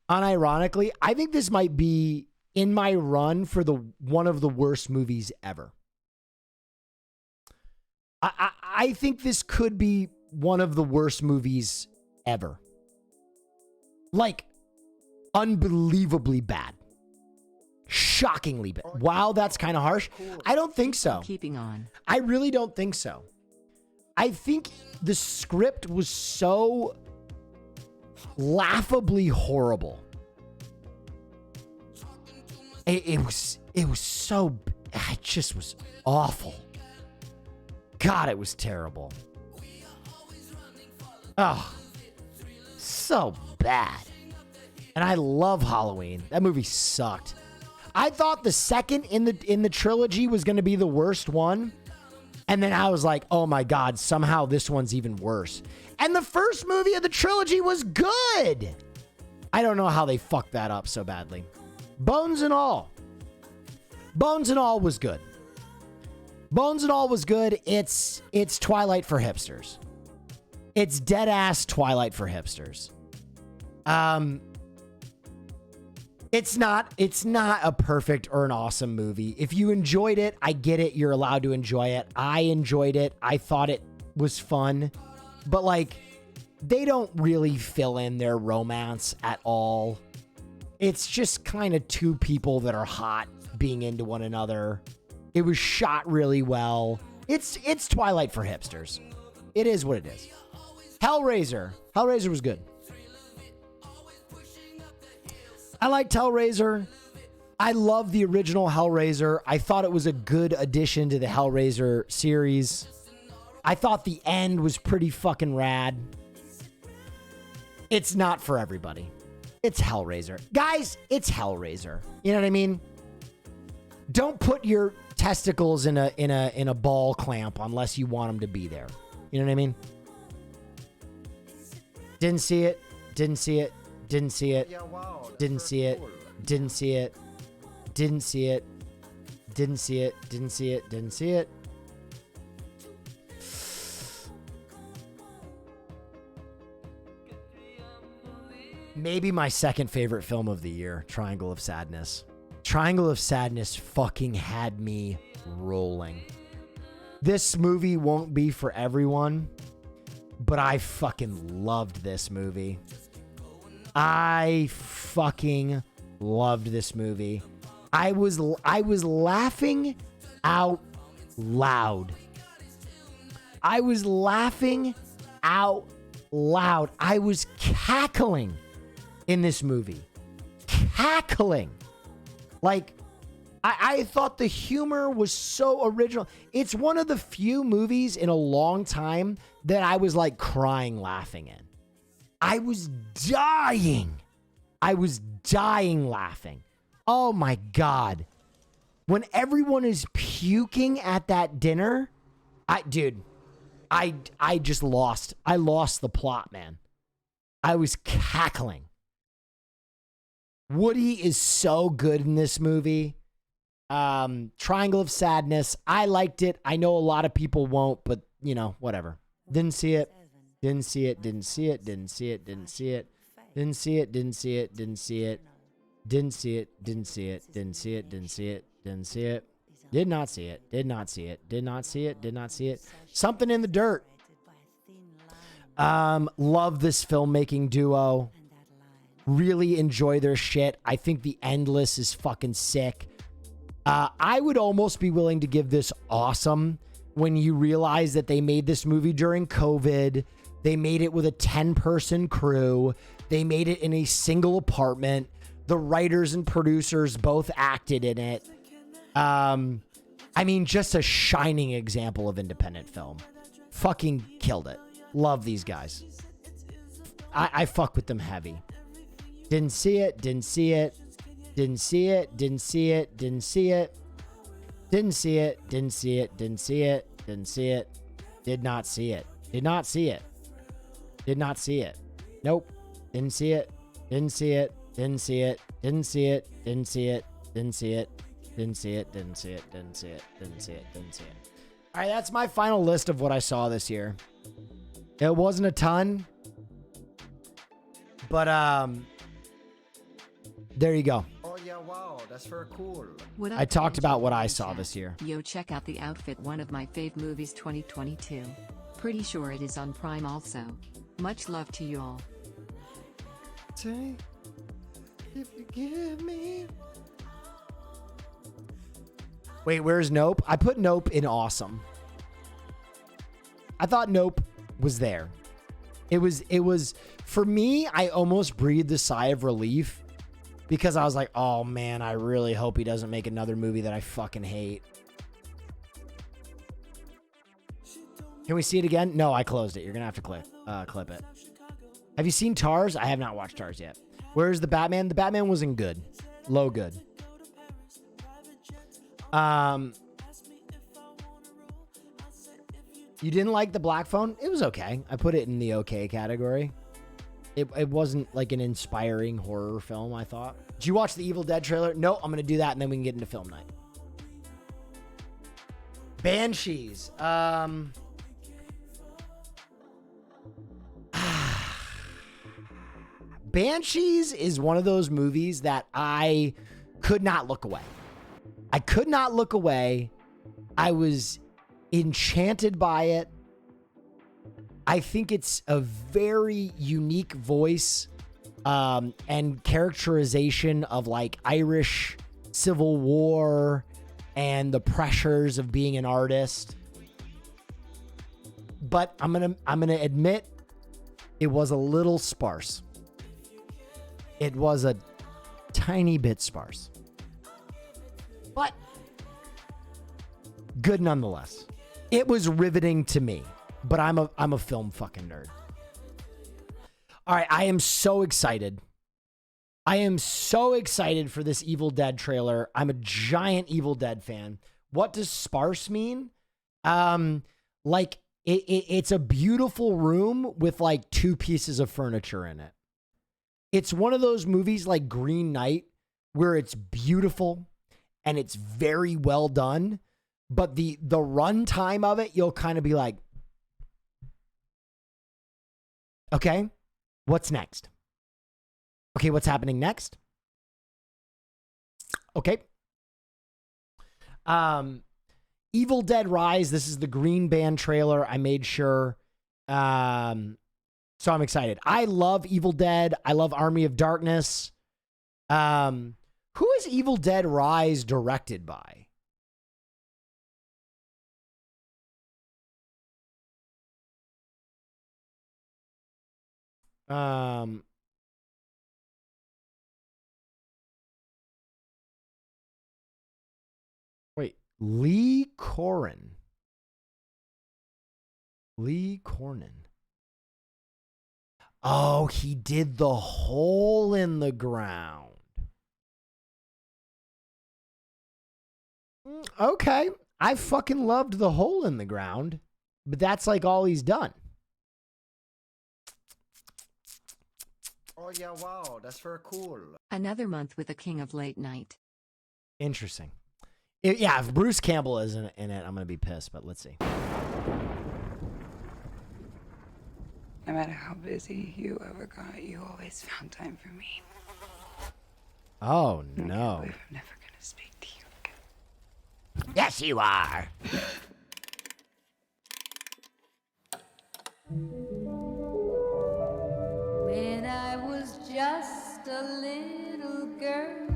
unironically. I think this might be in my run for one of the worst movies ever. I think this could be one of the worst movies ever. Like, unbelievably bad. Shockingly bad. Wow, that's kind of harsh. I don't think so. Keeping on. I really don't think so. I think the script was so laughably horrible. It was so, it just was awful. God, it was terrible. Oh, so bad. And I love Halloween. That movie sucked. I thought the second in the trilogy was going to be the worst one. And then I was like, oh my God, somehow this one's even worse. And the first movie of the trilogy was good. I don't know how they fucked that up so badly. Bones and All. Bones and All was good. Bones and All was good. It's Twilight for hipsters. It's dead ass Twilight for hipsters. It's not a perfect or an awesome movie. If you enjoyed it, I get it. You're allowed to enjoy it. I enjoyed it. I thought it was fun. But like, they don't really fill in their romance at all. It's just kind of two people that are hot being into one another. It was shot really well. It's Twilight for hipsters. It is what it is. Hellraiser. Hellraiser was good. I liked Hellraiser. I love the original Hellraiser. I thought it was a good addition to the Hellraiser series. I thought the end was pretty fucking rad. It's not for everybody. It's Hellraiser. Guys, it's Hellraiser. You know what I mean? Don't put your testicles in a ball clamp unless you want them to be there. You know what I mean? Didn't see it. Didn't see it. Didn't see it. Yeah, wow, that's Didn't see very it. cool. Didn't see it. Didn't see it. Didn't see it. Didn't see it. Didn't see it. Maybe my second favorite film of the year, Triangle of Sadness. Triangle of Sadness fucking had me rolling. This movie won't be for everyone, but I fucking loved this movie. I fucking loved this movie. I was laughing out loud. I was laughing out loud. I was cackling in this movie. Cackling. Like, I thought the humor was so original. It's one of the few movies in a long time that I was like crying laughing in. I was dying. I was dying laughing. Oh my God. When everyone is puking at that dinner, I just lost. I lost the plot, man. I was cackling. Woody is so good in this movie. Triangle of Sadness. I liked it. I know a lot of people won't, but you know, whatever. Didn't see it. Didn't see it. Didn't see it. Didn't see it. Didn't see it. Didn't see it. Didn't see it. Didn't see it. Didn't see it. Didn't see it. Didn't see it. Didn't see it. Didn't see it. Did not see it. Did not see it. Did not see it. Did not see it. Something in the Dirt. Love this filmmaking duo. Really enjoy their shit. I think The Endless is fucking sick. I would almost be willing to give this awesome when you realize that they made this movie during COVID. They made it with a 10-person crew. They made it in a single apartment. The writers and producers both acted in it. I mean, just a shining example of independent film. Fucking killed it. Love these guys. I fuck with them heavy. Didn't see it. Didn't see it. Didn't see it. Didn't see it. Didn't see it. Didn't see it. Didn't see it. Didn't see it. Didn't see it. Did not see it. Did not see it. Did not see it. Nope. Didn't see it. Didn't see it. Didn't see it. Didn't see it. Didn't see it. Didn't see it. Didn't see it. Didn't see it. Didn't see it. Didn't see it. Didn't see it. All right, that's my final list of what I saw this year. It wasn't a ton, but there you go. Oh yeah, wow, that's very cool. What up, I talked about what I Ninja? saw this year. Yo, check out the outfit, one of my fave movies 2022. Pretty sure it is on Prime also. Much love to y'all. Say, if you give me. Wait, where's Nope? I put Nope in awesome. I thought Nope was there. It was for me, I almost breathed a sigh of relief because I was like, oh man, I really hope he doesn't make another movie that I fucking hate. Can we see it again? No, I closed it. You're gonna have to clip it. Have you seen Tars? I have not watched Tars yet. Where's the Batman? The Batman wasn't good. Low good. You didn't like the Black Phone? It was okay. I put it in the okay category. It wasn't like an inspiring horror film, I thought. Did you watch the Evil Dead trailer? No, I'm going to do that and then we can get into film night. Banshees. Banshees is one of those movies that I could not look away. I could not look away. I was enchanted by it. I think it's a very unique voice and characterization of like Irish Civil War and the pressures of being an artist. But I'm gonna admit it was a little sparse. It was a tiny bit sparse. But good nonetheless. It was riveting to me, but I'm a film fucking nerd. All right, I am so excited. I am so excited for this Evil Dead trailer. I'm a giant Evil Dead fan. What does sparse mean? Like it's a beautiful room with like 2 pieces of furniture in it. It's one of those movies like Green Knight where it's beautiful and it's very well done, but the runtime of it, you'll kind of be like, okay, what's next? Okay, what's happening next? Okay. Evil Dead Rise, this is the Green Band trailer. I made sure. So I'm excited. I love Evil Dead. I love Army of Darkness. Who is Evil Dead Rise directed by? Wait, Lee Corrin. Lee Corrin. Oh, he did The Hole in the Ground. Okay. I fucking loved The Hole in the Ground, but that's like all he's done. Oh yeah, wow, that's very cool. Another month with a king of late night. Interesting. Yeah, if Bruce Campbell isn't in it, I'm gonna be pissed. But let's see. No matter how busy you ever got, you always found time for me. Oh I can't no. believe I'm never gonna speak to you again. Yes, you are. When I was just a little girl,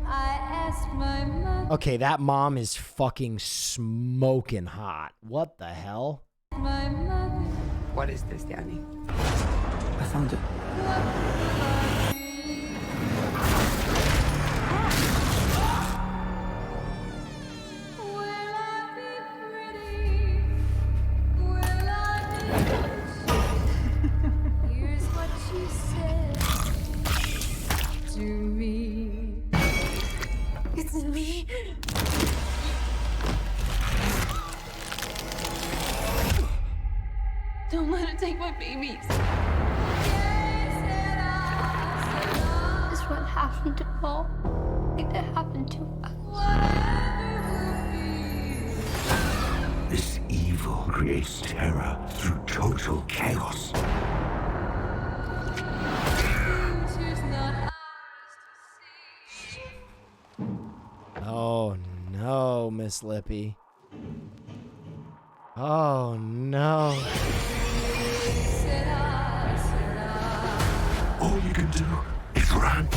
I asked my mother. Okay, that mom is fucking smoking hot. What the hell? My mother. What is this, Danny? I found it. Will I be pretty? Will I be rich? Here's what she said to me. It's me. Don't let it take my babies. Is what happened to Paul. Like that happened to us. This evil creates terror through total chaos. Oh no, Miss Lippy. Oh no. All you can do is run.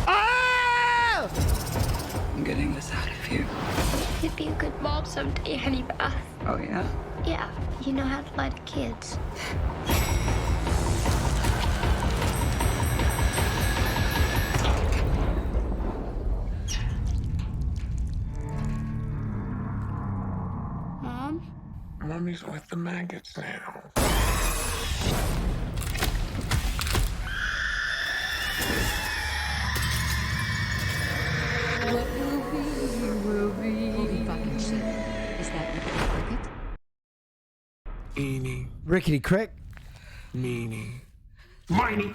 Ah! I'm getting this out of you. You'd be a good mom someday, honey bath. Oh yeah? Yeah, you know how to lie to kids. Mom? Mommy's with the maggots now. Holy fucking shit. Is that Ricky Cricket? Eeny, Rickety Crick. meeny, miny.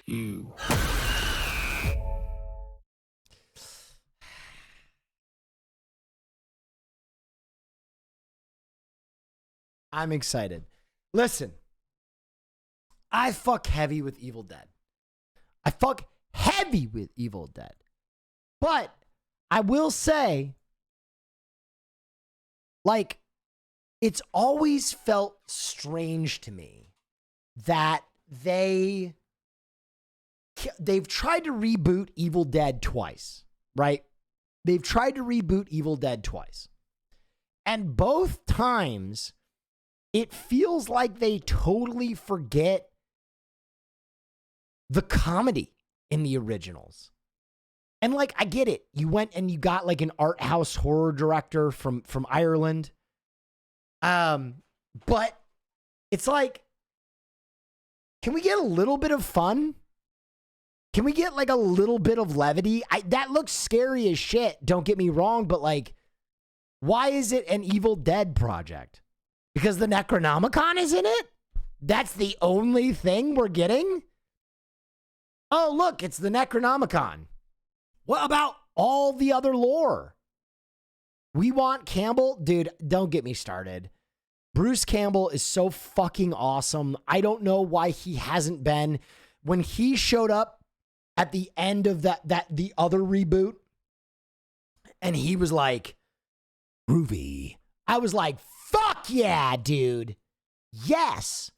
You. I'm excited. Listen, I fuck heavy with Evil Dead. I fuck heavy with Evil Dead. But I will say, like, it's always felt strange to me that they've tried to reboot Evil Dead twice, right? They've tried to reboot Evil Dead twice. And both times, it feels like they totally forget the comedy in the originals. And like, I get it. You went and you got like an art house horror director from Ireland. But it's like, can we get a little bit of fun? Can we get like a little bit of levity? That looks scary as shit. Don't get me wrong, but like, why is it an Evil Dead project? Because the Necronomicon is in it? That's the only thing we're getting? Oh, look, it's the Necronomicon. What about all the other lore? We want Campbell. Dude, don't get me started. Bruce Campbell is so fucking awesome. I don't know why he hasn't been. When he showed up at the end of the other reboot, and he was like, groovy. I was like, fuck yeah, dude. Yes.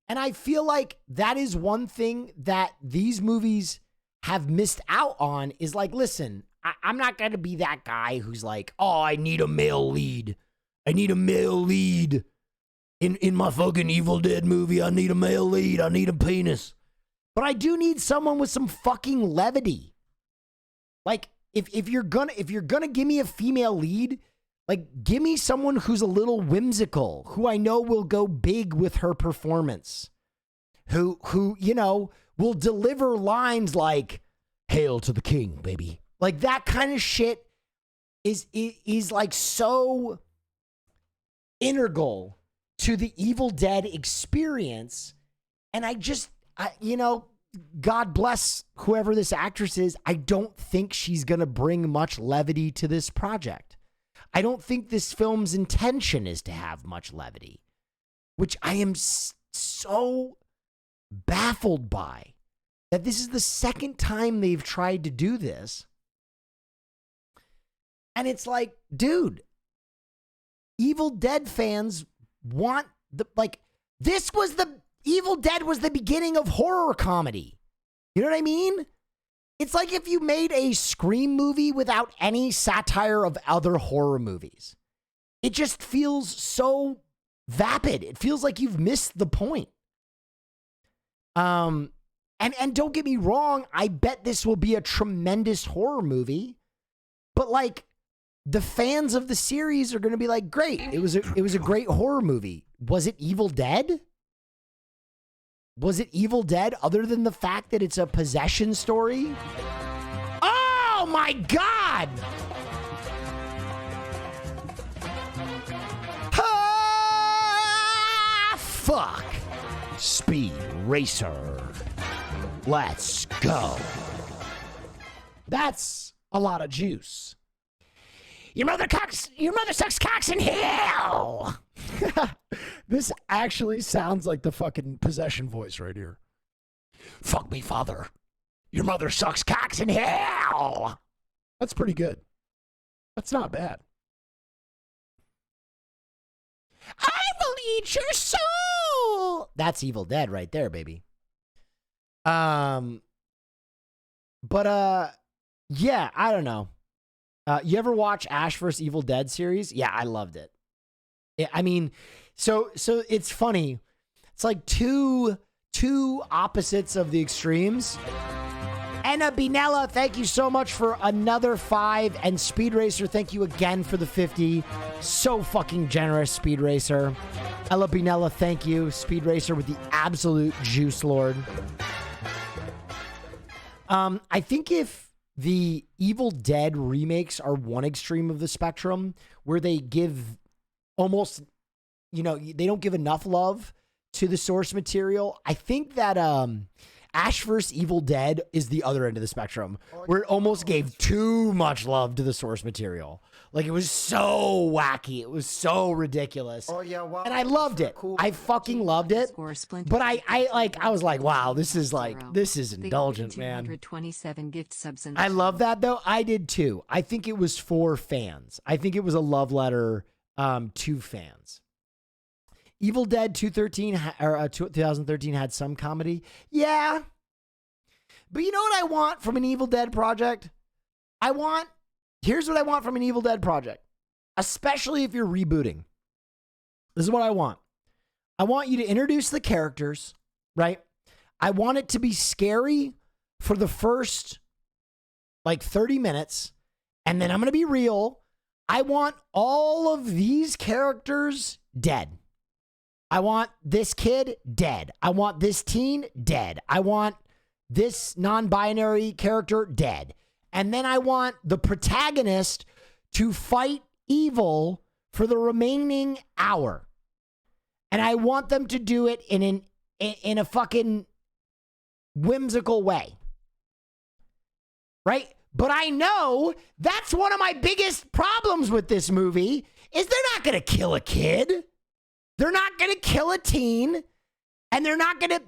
And I feel like that is one thing that these movies have missed out on is like, listen, I'm not going to be that guy who's like, oh, I need a male lead. I need a male lead in my fucking Evil Dead movie. I need a male lead. I need a penis. But I do need someone with some fucking levity. Like, if you're gonna give me a female lead, like, give me someone who's a little whimsical, who I know will go big with her performance, who you know, will deliver lines like, hail to the king, baby. Like, that kind of shit is like so, integral to the Evil Dead experience. And God bless whoever this actress is. I don't think she's going to bring much levity to this project. I don't think this film's intention is to have much levity, which I am so baffled by, that this is the second time they've tried to do this. And it's like, dude, Evil Dead fans want Evil Dead was the beginning of horror comedy. You know what I mean? It's like if you made a Scream movie without any satire of other horror movies. It just feels so vapid. It feels like you've missed the point. And don't get me wrong, I bet this will be a tremendous horror movie. But like, the fans of the series are going to be like, great, it was a great horror movie. Was it Evil Dead? Was it Evil Dead other than the fact that it's a possession story? Oh my God! Ah, fuck. Speed Racer. Let's go. That's a lot of juice. Your mother sucks cocks in hell. This actually sounds like the fucking possession voice right here. Fuck me, father. Your mother sucks cocks in hell. That's pretty good. That's not bad. I will eat your soul. That's Evil Dead right there, baby. Yeah, I don't know. You ever watch Ash vs. Evil Dead series? Yeah, I loved it. I mean, so it's funny. It's like two opposites of the extremes. Anna Binella, thank you so much for another 5. And Speed Racer, thank you again for the 50. So fucking generous, Speed Racer. Ella Binella, thank you. Speed Racer with the absolute juice lord. I think if the Evil Dead remakes are one extreme of the spectrum, where they give almost, they don't give enough love to the source material, I think that Ash vs. Evil Dead is the other end of the spectrum, where it almost gave too much love to the source material. Like, it was so wacky. It was so ridiculous. Oh, yeah, wow. And I loved it. Cool. I fucking loved it. But I was like, wow, this is indulgent, man. 227 gift subs. I love that, though. I did, too. I think it was for fans. I think it was a love letter to fans. Evil Dead 2013 had some comedy. Yeah. But you know what I want from an Evil Dead project? Here's what I want from an Evil Dead project, especially if you're rebooting. This is what I want. I want you to introduce the characters, right? I want it to be scary for the first 30 minutes. And then I'm going to be real. I want all of these characters dead. I want this kid dead. I want this teen dead. I want this non-binary character dead. And then I want the protagonist to fight evil for the remaining hour. And I want them to do it in a fucking whimsical way. Right? But I know that's one of my biggest problems with this movie is they're not going to kill a kid. They're not going to kill a teen. And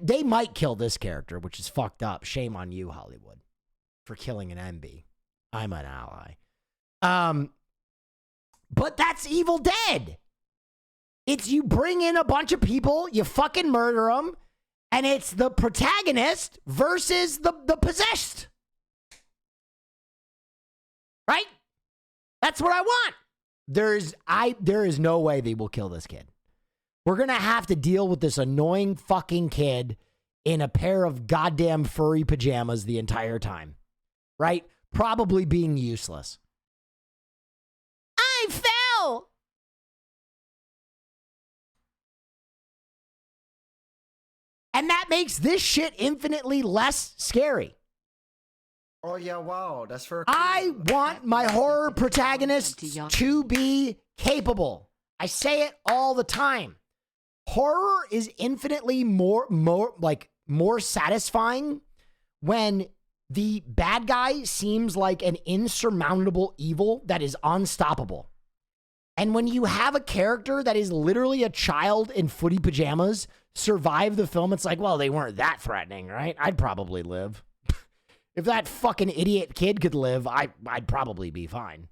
they might kill this character, which is fucked up. Shame on you, Hollywood, for killing an MB. I'm an ally. But that's Evil Dead. It's you bring in a bunch of people, you fucking murder them, and it's the protagonist versus the possessed. Right? That's what I want. There is no way they will kill this kid. We're going to have to deal with this annoying fucking kid in a pair of goddamn furry pajamas the entire time. Right? Probably being useless. I fell! And that makes this shit infinitely less scary. Oh, yeah, wow. That's for cool. I want my horror protagonists to be capable. I say it all the time. Horror is infinitely more satisfying when the bad guy seems like an insurmountable evil that is unstoppable. And when you have a character that is literally a child in footy pajamas survive the film, it's like, well, they weren't that threatening, right? I'd probably live. If that fucking idiot kid could live, I'd probably be fine.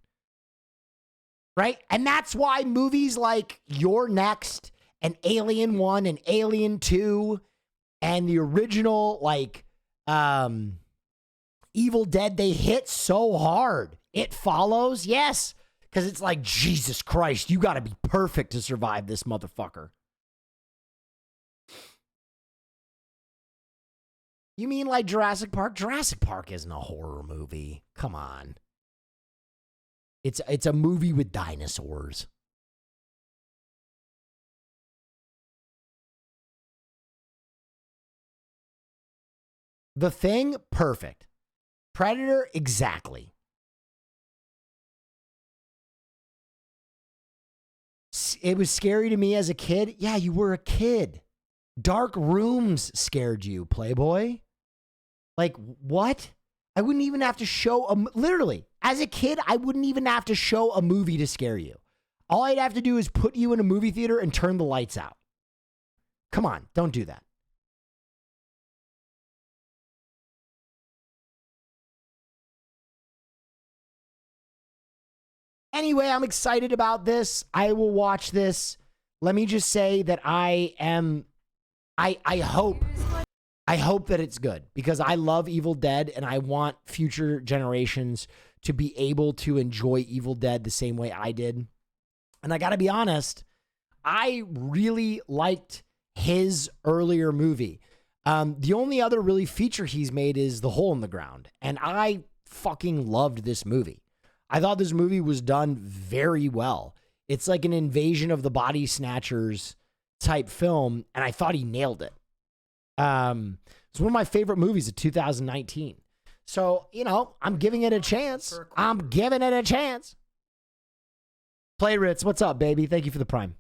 Right? And that's why movies like You're Next and Alien 1 and Alien 2 and the original, like, Evil Dead, they hit so hard. It Follows, yes. Because it's like, Jesus Christ, you got to be perfect to survive this motherfucker. You mean like Jurassic Park? Jurassic Park isn't a horror movie. Come on. It's a movie with dinosaurs. The Thing, perfect. Predator, exactly. It was scary to me as a kid. Yeah, you were a kid. Dark Rooms scared you, Playboy. Like, what? I wouldn't even have to show literally, as a kid, I wouldn't even have to show a movie to scare you. All I'd have to do is put you in a movie theater and turn the lights out. Come on, don't do that. Anyway, I'm excited about this. I will watch this. Let me just say that I hope that it's good because I love Evil Dead and I want future generations to be able to enjoy Evil Dead the same way I did. And I got to be honest, I really liked his earlier movie. The only other really feature he's made is The Hole in the Ground. And I fucking loved this movie. I thought this movie was done very well. It's like an Invasion of the Body Snatchers type film, and I thought he nailed it. It's one of my favorite movies of 2019. So, you know, I'm giving it a chance. I'm giving it a chance. Play Ritz, what's up, baby? Thank you for the Prime.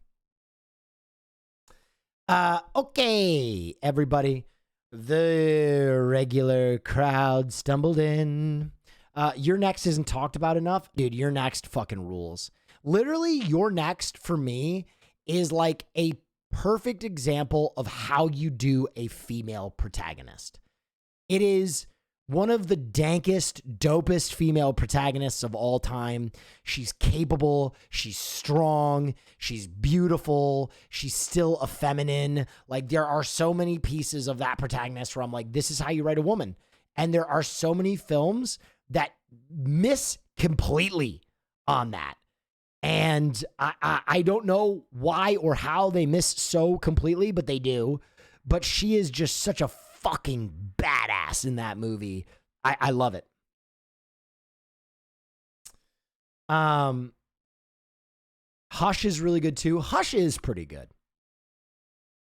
Okay, everybody. The regular crowd stumbled in. Your Next isn't talked about enough. Dude, Your Next fucking rules. Literally, Your Next for me is like a perfect example of how you do a female protagonist. It is one of the dankest, dopest female protagonists of all time. She's capable. She's strong. She's beautiful. She's still a feminine. Like, there are so many pieces of that protagonist where I'm like, this is how you write a woman. And there are so many films that miss completely on that. And I don't know why or how they miss so completely, but they do. But she is just such a fucking badass in that movie. I love it. Hush is really good too. Hush is pretty good.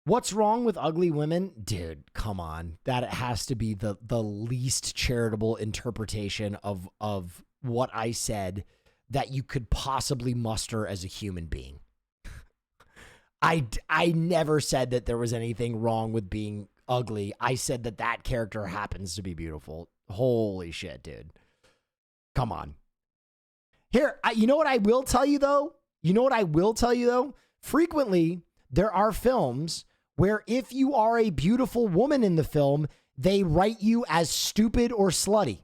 What's wrong with ugly women? Dude, come on. That has to be the least charitable interpretation of what I said that you could possibly muster as a human being. I never said that there was anything wrong with being ugly. I said that that character happens to be beautiful. Holy shit, dude. Come on. Here, you know what I will tell you, though? Frequently, there are films where if you are a beautiful woman in the film, they write you as stupid or slutty.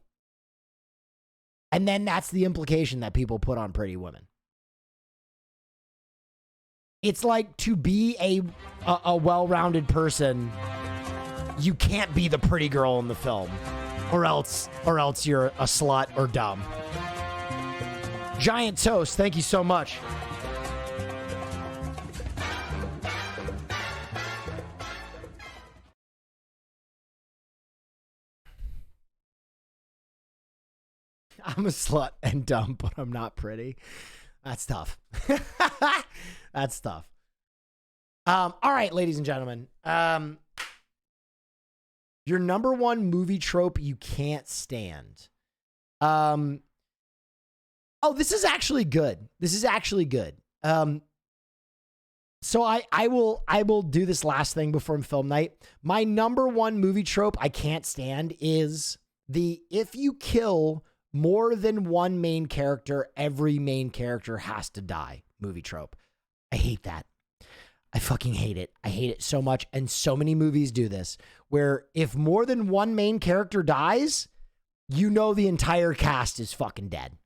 And then that's the implication that people put on Pretty Women. It's like, to be a well-rounded person, you can't be the pretty girl in the film, or else you're a slut or dumb. Giant Toast, thank you so much. I'm a slut and dumb, but I'm not pretty. That's tough. That's tough. All right, ladies and gentlemen. Your number one movie trope you can't stand. Oh, this is actually good. So I will do this last thing before film night. My number one movie trope I can't stand is the if you kill more than one main character, every main character has to die movie trope. I hate that. I fucking hate it. I hate it so much. And so many movies do this where if more than one main character dies, you know the entire cast is fucking dead.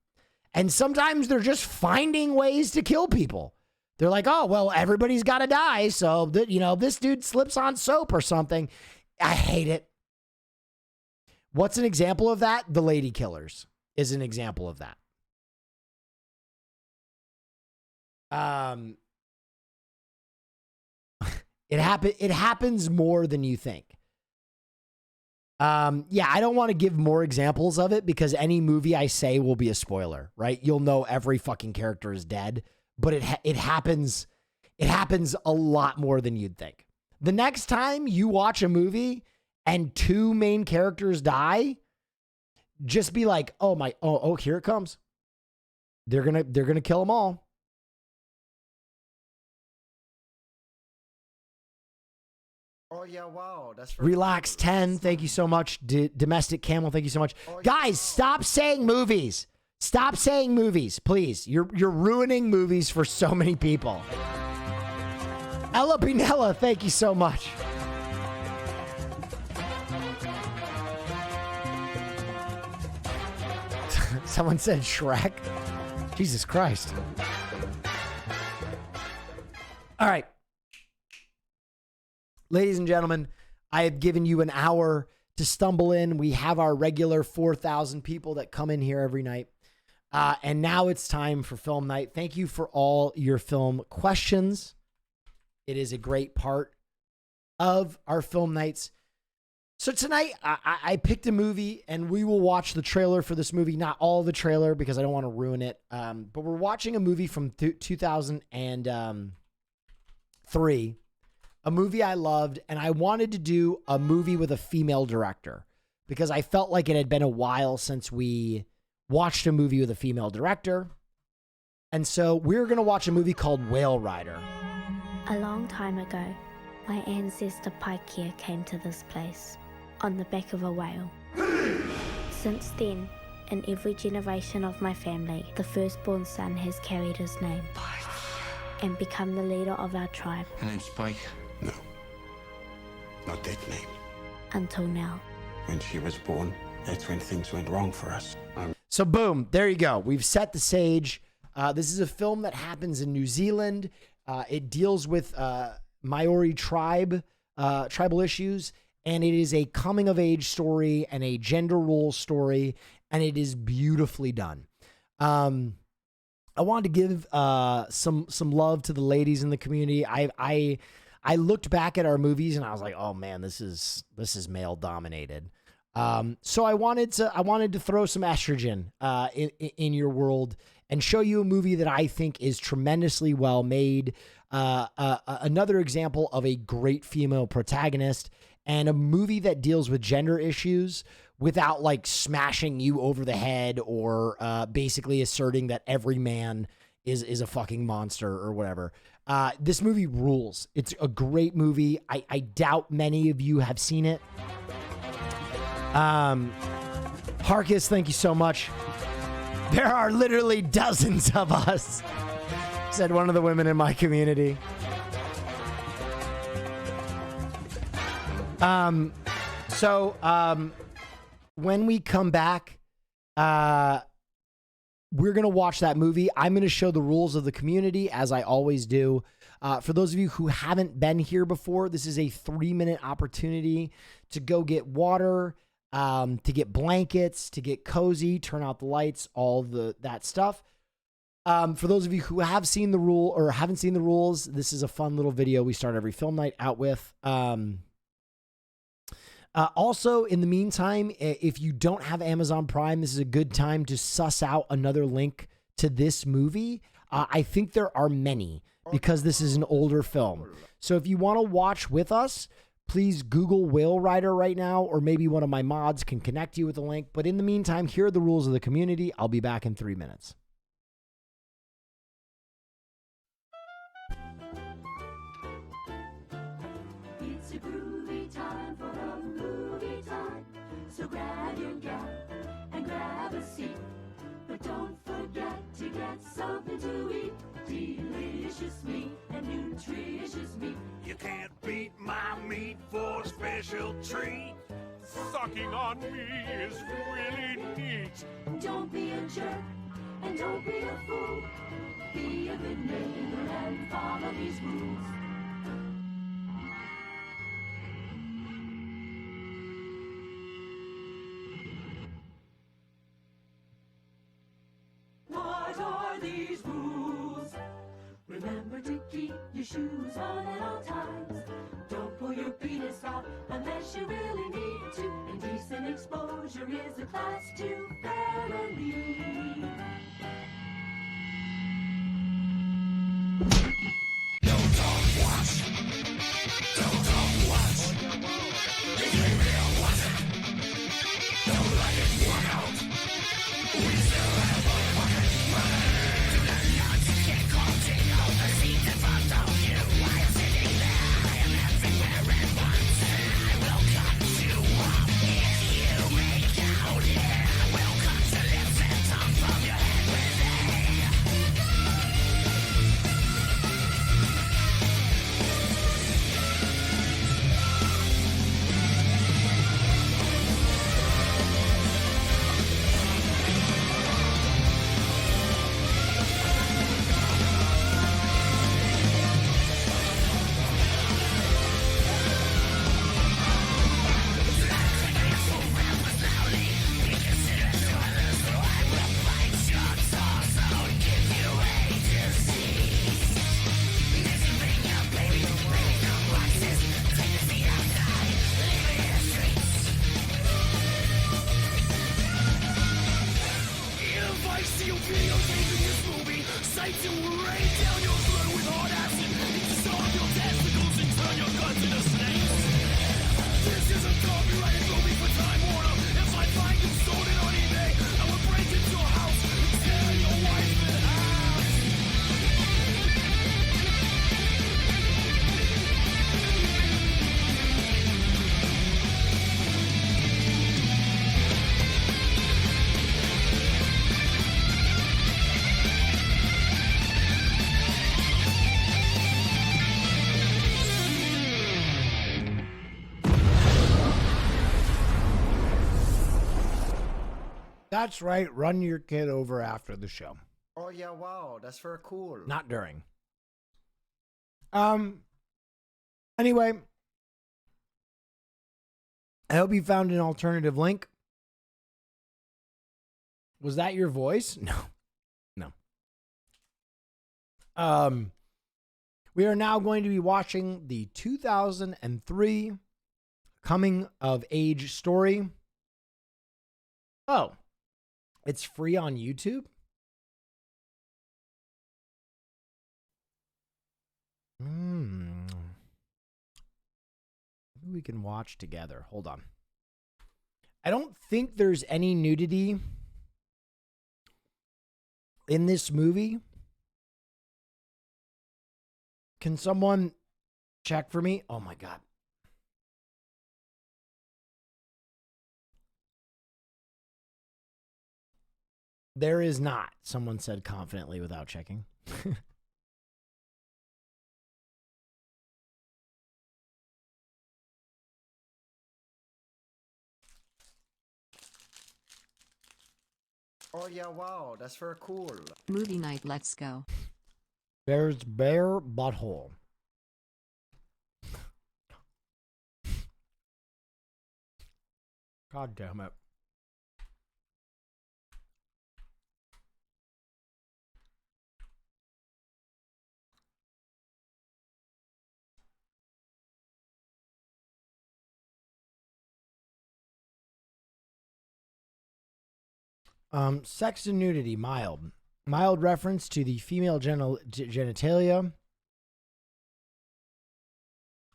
And sometimes they're just finding ways to kill people. They're like, oh, well, everybody's got to die. So, this dude slips on soap or something. I hate it. What's an example of that? The Lady Killers is an example of that. It happens more than you think. Yeah, I don't want to give more examples of it because any movie I say will be a spoiler, right? You'll know every fucking character is dead. But it happens a lot more than you'd think. The next time you watch a movie and two main characters die, just be like, oh, here it comes. They're gonna kill them all. Oh yeah, wow, that's Relax 10. Thank you so much. Domestic Camel, thank you so much. Guys, stop saying movies. Stop saying movies, please. You're ruining movies for so many people. Ella Pinella, thank you so much. Someone said Shrek. Jesus Christ. All right. Ladies and gentlemen, I have given you an hour to stumble in. We have our regular 4,000 people that come in here every night. And now it's time for film night. Thank you for all your film questions. It is a great part of our film nights. So tonight, I picked a movie, and we will watch the trailer for this movie. Not all the trailer, because I don't want to ruin it. But we're watching a movie from 2003. A movie I loved, and I wanted to do a movie with a female director because I felt like it had been a while since we watched a movie with a female director. And so we're going to watch a movie called Whale Rider. A long time ago, my ancestor Paikea came to this place on the back of a whale. Since then, in every generation of my family, the firstborn son has carried his name and become the leader of our tribe. Her name's Spike. No, not that name. Until now. When she was born, that's when things went wrong for us. So boom, there you go. We've set the stage. This is a film that happens in New Zealand. It deals with Maori tribal issues, and it is a coming of age story and a gender role story, and it is beautifully done. I wanted to give some love to the ladies in the community. I looked back at our movies and I was like, oh man, this is male dominated. So I wanted to throw some estrogen in your world and show you a movie that I think is tremendously well made. Another example of a great female protagonist and a movie that deals with gender issues without like smashing you over the head or basically asserting that every man is a fucking monster or whatever. This movie rules. It's a great movie. I doubt many of you have seen it. Harkis, thank you so much. There are literally dozens of us, said one of the women in my community. When we come back, we're going to watch that movie. I'm going to show the rules of the community, as I always do. For those of you who haven't been here before, this is a 3-minute opportunity to go get water, to get blankets, to get cozy, turn out the lights, all that stuff. For those of you who have seen the rule or haven't seen the rules, this is a fun little video we start every film night out with. Also, in the meantime, if you don't have Amazon Prime, this is a good time to suss out another link to this movie. I think there are many because this is an older film. So if you want to watch with us, please Google Whale Rider right now, or maybe one of my mods can connect you with the link. But in the meantime, here are the rules of the community. I'll be back in 3 minutes. a groovy time for a movie time. So grab your gap and grab a seat. But don't forget to get something to eat. Delicious meat and nutritious meat. You can't beat my meat for a special treat. Sucking on me is really neat. Don't be a jerk and don't be a fool. Be a good neighbor and follow these rules. What are these rules? Remember to keep your shoes on at all times. Don't pull your penis out unless you really need to. Indecent exposure is a class 2 felony. Don't talk watch. Don't talk watch. It's real watch. Don't let it work out. We still have a fucking money. Do not get caught in all the seats in front of you. While sitting there, I am everywhere at once. I will cut you off if you make out. Yeah, I will cut your lips and tongue from your head with a If I see you videotaping this movie, sights will rain down your throat with hard acid. Dissolve your testicles and turn your guts into snakes. This is a copyrighted movie for Time Warner. If I find you sold it on eBay, I will break into your house and tear your wife in half. That's right. Run your kid over after the show. Oh yeah, wow, that's very cool. Not during. Anyway, I hope you found an alternative link. Was that your voice? No. We are now going to be watching the 2003 coming of age story. Oh, it's free on YouTube? Maybe we can watch together. Hold on. I don't think there's any nudity in this movie. Can someone check for me? Oh my God. There is not, someone said confidently without checking. Oh yeah, wow, that's very cool. Movie night, let's go. There's bare butthole. God damn it. Sex and nudity, mild. Mild reference to the female genitalia.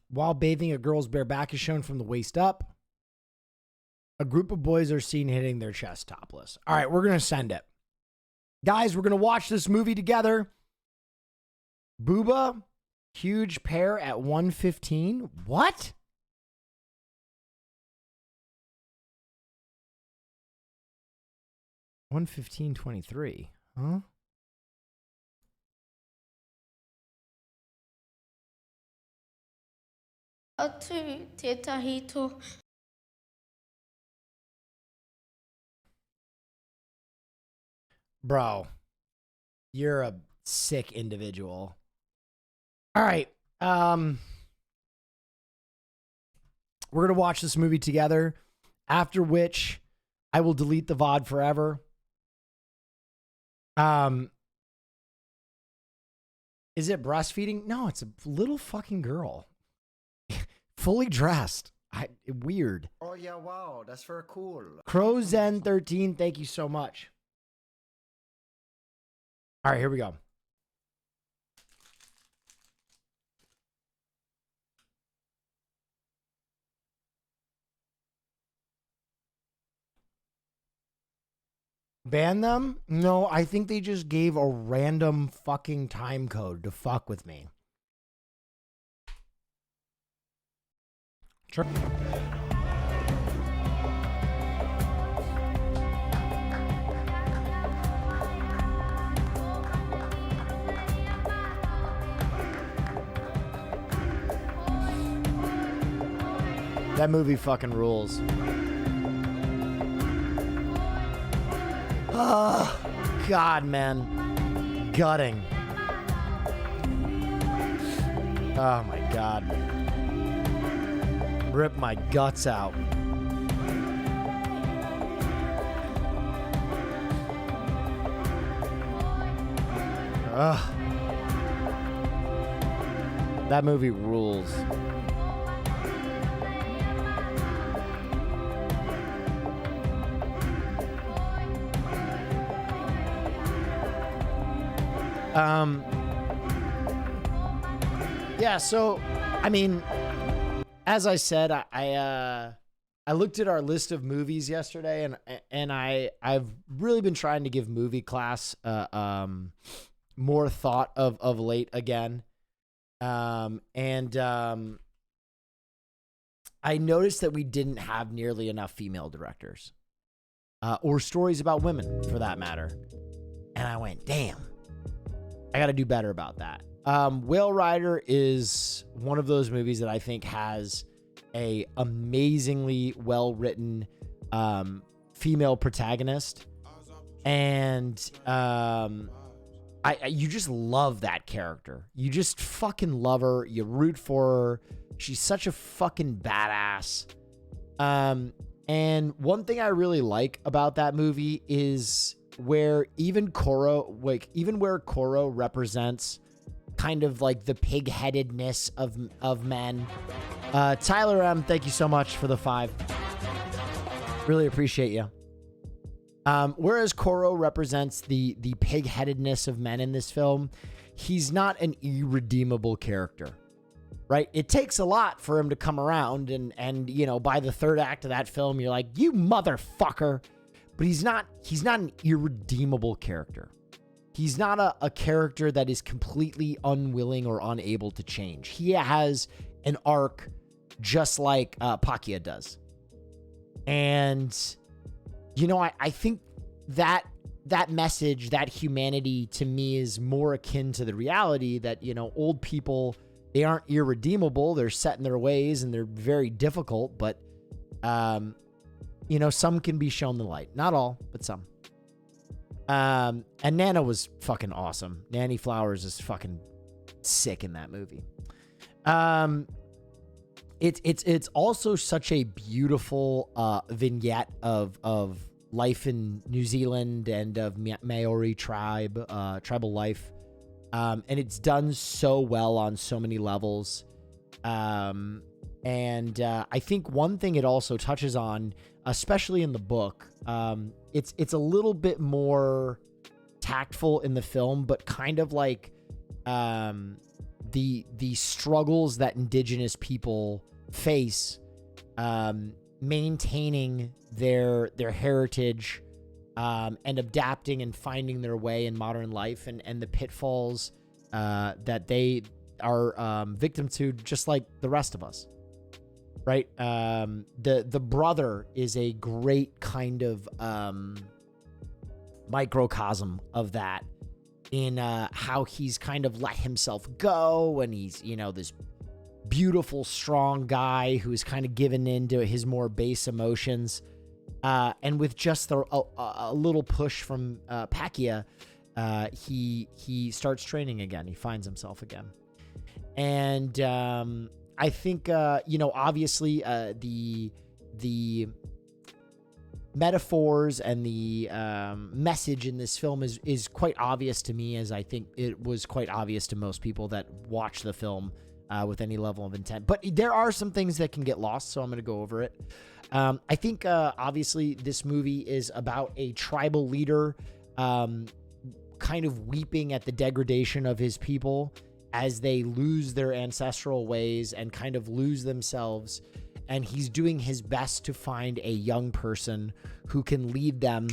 While bathing, a girl's bare back is shown from the waist up. A group of boys are seen hitting their chest topless. All right, we're going to send it. Guys, we're going to watch this movie together. Booba, huge pair at 115. What? 1:15:23. Huh? Bro, you're a sick individual. All right. We're going to watch this movie together, after which I will delete the VOD forever. Is it breastfeeding? No, it's a little fucking girl. Fully dressed. Weird. Oh yeah, wow, that's very cool. Crowzen13, thank you so much. All right, here we go. Ban them? No, I think they just gave a random fucking time code to fuck with me. Sure. That movie fucking rules. Oh, God, man. Gutting. Oh, my God. Rip my guts out. Ugh. That movie rules. Yeah, so I mean, as I said, I looked at our list of movies yesterday, and I've really been trying to give movie class more thought of late again. I noticed that we didn't have nearly enough female directors, or stories about women for that matter. And I went, damn, I got to do better about that. Whale Rider is one of those movies that I think has a amazingly well-written female protagonist. And you just love that character. You just fucking love her. You root for her. She's such a fucking badass. And one thing I really like about that movie is where even where Koro represents kind of like the pig-headedness of men. Tyler M, thank you so much for the 5. Really appreciate you. Whereas Koro represents the pig-headedness of men in this film, he's not an irredeemable character, right? It takes a lot for him to come around, and you know, by the third act of that film, you're like, you motherfucker. But he's not an irredeemable character. He's not a character that is completely unwilling or unable to change. He has an arc just like Pakia does. And, you know, I think that message, that humanity to me is more akin to the reality that, you know, old people, they aren't irredeemable. They're set in their ways and they're very difficult. But, you know, some can be shown the light. Not all, but some. And Nana was fucking awesome. Nanny Flowers is fucking sick in that movie. It's also such a beautiful vignette of life in New Zealand and of Maori tribal life. And it's done so well on so many levels. And I think one thing it also touches on, especially in the book, it's a little bit more tactful in the film, but kind of like the struggles that indigenous people face maintaining their heritage and adapting and finding their way in modern life, and the pitfalls that they are victim to, just like the rest of us. Right. The brother is a great kind of microcosm of that in how he's kind of let himself go, and he's, this beautiful, strong guy who's kind of given into his more base emotions. And with just a little push from Pacquiao, he starts training again. He finds himself again. And I think, obviously the metaphors and the message in this film is quite obvious to me, as I think it was quite obvious to most people that watch the film with any level of intent. But there are some things that can get lost, so I'm going to go over it. I think, obviously, this movie is about a tribal leader kind of weeping at the degradation of his people as they lose their ancestral ways and kind of lose themselves. And he's doing his best to find a young person who can lead them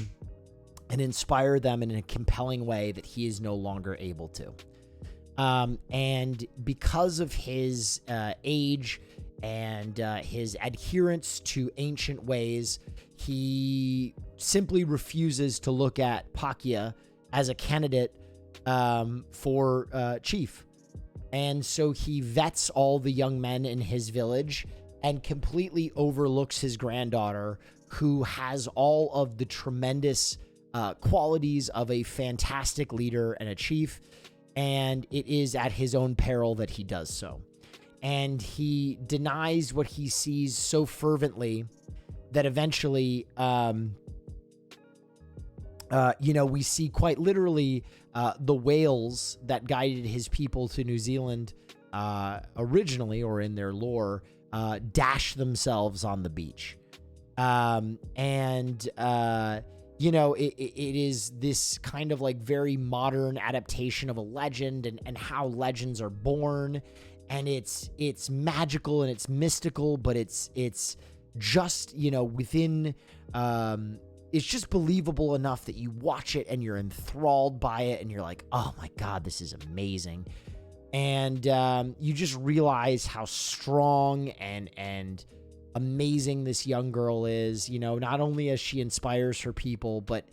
and inspire them in a compelling way that he is no longer able to. And because of his age and his adherence to ancient ways, he simply refuses to look at Pacquiao as a candidate for chief. And so he vets all the young men in his village and completely overlooks his granddaughter, who has all of the tremendous qualities of a fantastic leader and a chief. And it is at his own peril that he does so. And he denies what he sees so fervently that eventually, we see quite literally the whales that guided his people to New Zealand originally, or in their lore, dash themselves on the beach. It is this kind of like very modern adaptation of a legend and how legends are born. And it's magical and it's mystical, but it's just, within, it's just believable enough that you watch it and you're enthralled by it and you're like, oh my God, this is amazing. And you just realize how strong and amazing this young girl is. Not only as she inspires her people, but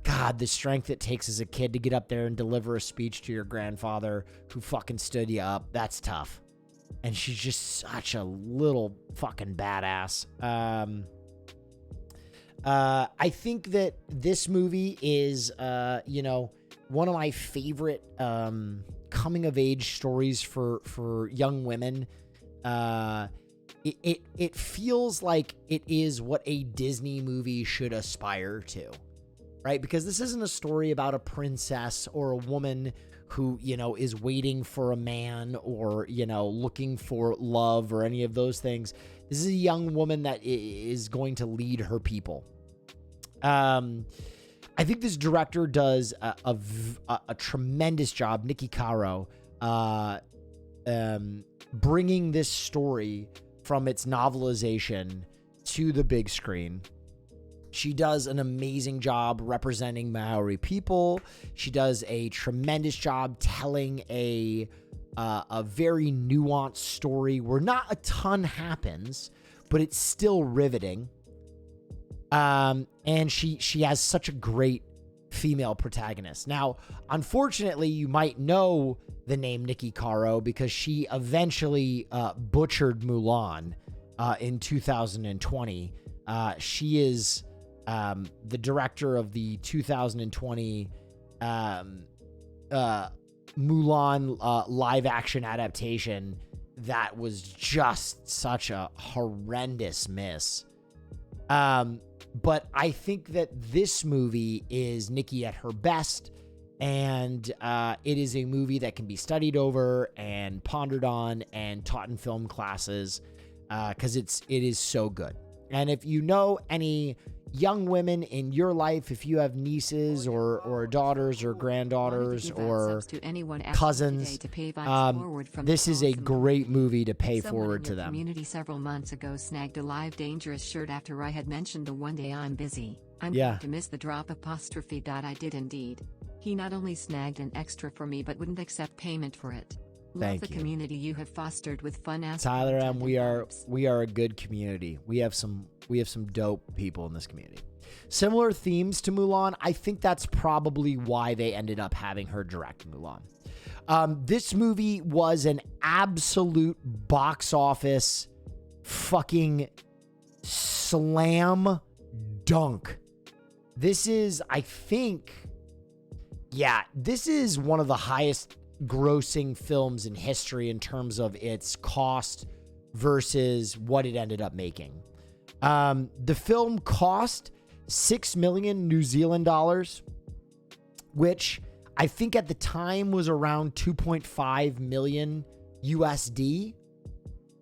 God, the strength it takes as a kid to get up there and deliver a speech to your grandfather who fucking stood you up. That's tough. And she's just such a little fucking badass. I think that this movie is, one of my favorite coming of age stories for young women. It feels like it is what a Disney movie should aspire to, right? Because this isn't a story about a princess or a woman who, is waiting for a man or, looking for love or any of those things. This is a young woman that is going to lead her people. I think this director does a tremendous job, Nikki Caro, bringing this story from its novelization to the big screen. She does an amazing job representing Maori people. She does a tremendous job telling a very nuanced story where not a ton happens, but it's still riveting. And she has such a great female protagonist. Now, unfortunately, you might know the name Nikki Caro because she eventually butchered Mulan in 2020. She is the director of the 2020 Mulan live action adaptation that was just such a horrendous miss. But I think that this movie is Nikki at her best, and it is a movie that can be studied over and pondered on and taught in film classes because it is so good. And if you know any young women in your life, if you have nieces or daughters or granddaughters or cousins, this is a great movie to pay forward to them. Community several months ago snagged a live dangerous shirt after I had mentioned the one day I'm busy. I'm going to miss the drop apostrophe. I did indeed. He not only snagged an extra for me but wouldn't accept payment for it. Love the community you have fostered with fun ass. Tyler M, we are a good community. We have some dope people in this community. Similar themes to Mulan. I think that's probably why they ended up having her direct Mulan. This movie was an absolute box office fucking slam dunk. This is, I think, this is one of the highest grossing films in history in terms of its cost versus what it ended up making. The film cost 6 million New Zealand dollars, which I think at the time was around 2.5 million USD.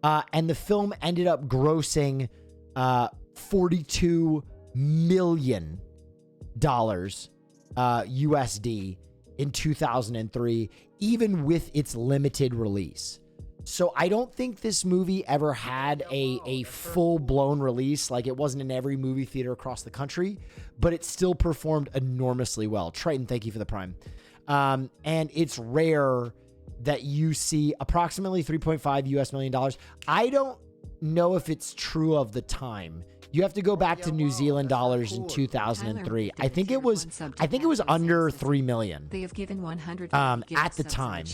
And the film ended up grossing $42 million USD in 2003, even with its limited release. So I don't think this movie ever had a full-blown release. Like, it wasn't in every movie theater across the country, but it still performed enormously well. Triton, thank you for the Prime. And it's rare that you see approximately 3.5 US million dollars. I don't know if it's true of the time. You have to go back to New Zealand dollars in 2003. I think it was under 3 million. They have given 100 at the time.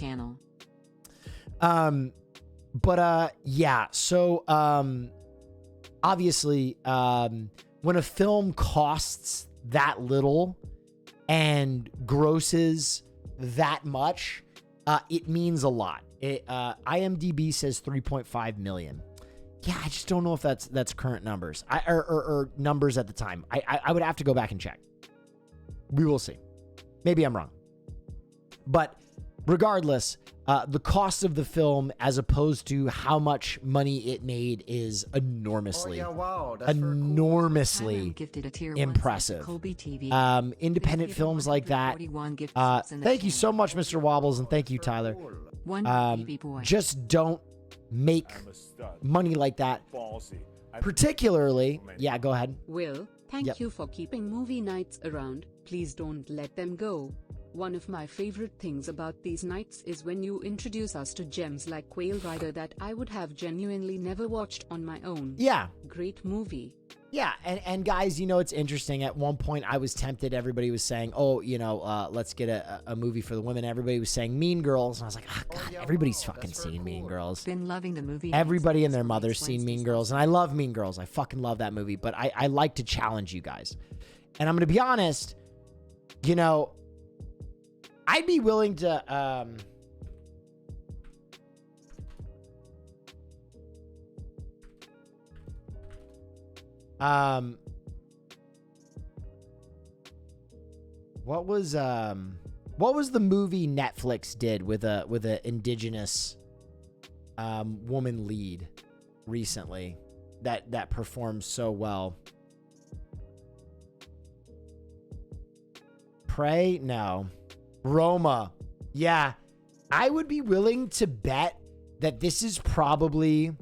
So obviously, when a film costs that little and grosses that much, it means a lot. IMDb says 3.5 million. Yeah, I just don't know if that's current numbers or numbers at the time. I would have to go back and check. We will see. Maybe I'm wrong. But regardless, the cost of the film as opposed to how much money it made is enormously impressive. Independent films like that. Thank you so much, Mr. Wobbles, and thank you, Tyler. Just don't make money like that. Particularly, go ahead. Will, thank you for keeping movie nights around. Please don't let them go. One of my favorite things about these nights is when you introduce us to gems like Quail Rider that I would have genuinely never watched on my own. Yeah. Great movie. Yeah, and guys, it's interesting. At one point, I was tempted. Everybody was saying, let's get a movie for the women. Everybody was saying Mean Girls. And I was like, God, everybody's fucking seen Mean Girls. Been loving the movie. Everybody and their mother's seen Mean Girls. And I love Mean Girls. I fucking love that movie. But I like to challenge you guys. And I'm going to be honest, I'd be willing to... What was the movie Netflix did with a indigenous woman lead recently that performed so well? Prey? No. Roma. Yeah. I would be willing to bet that this is probably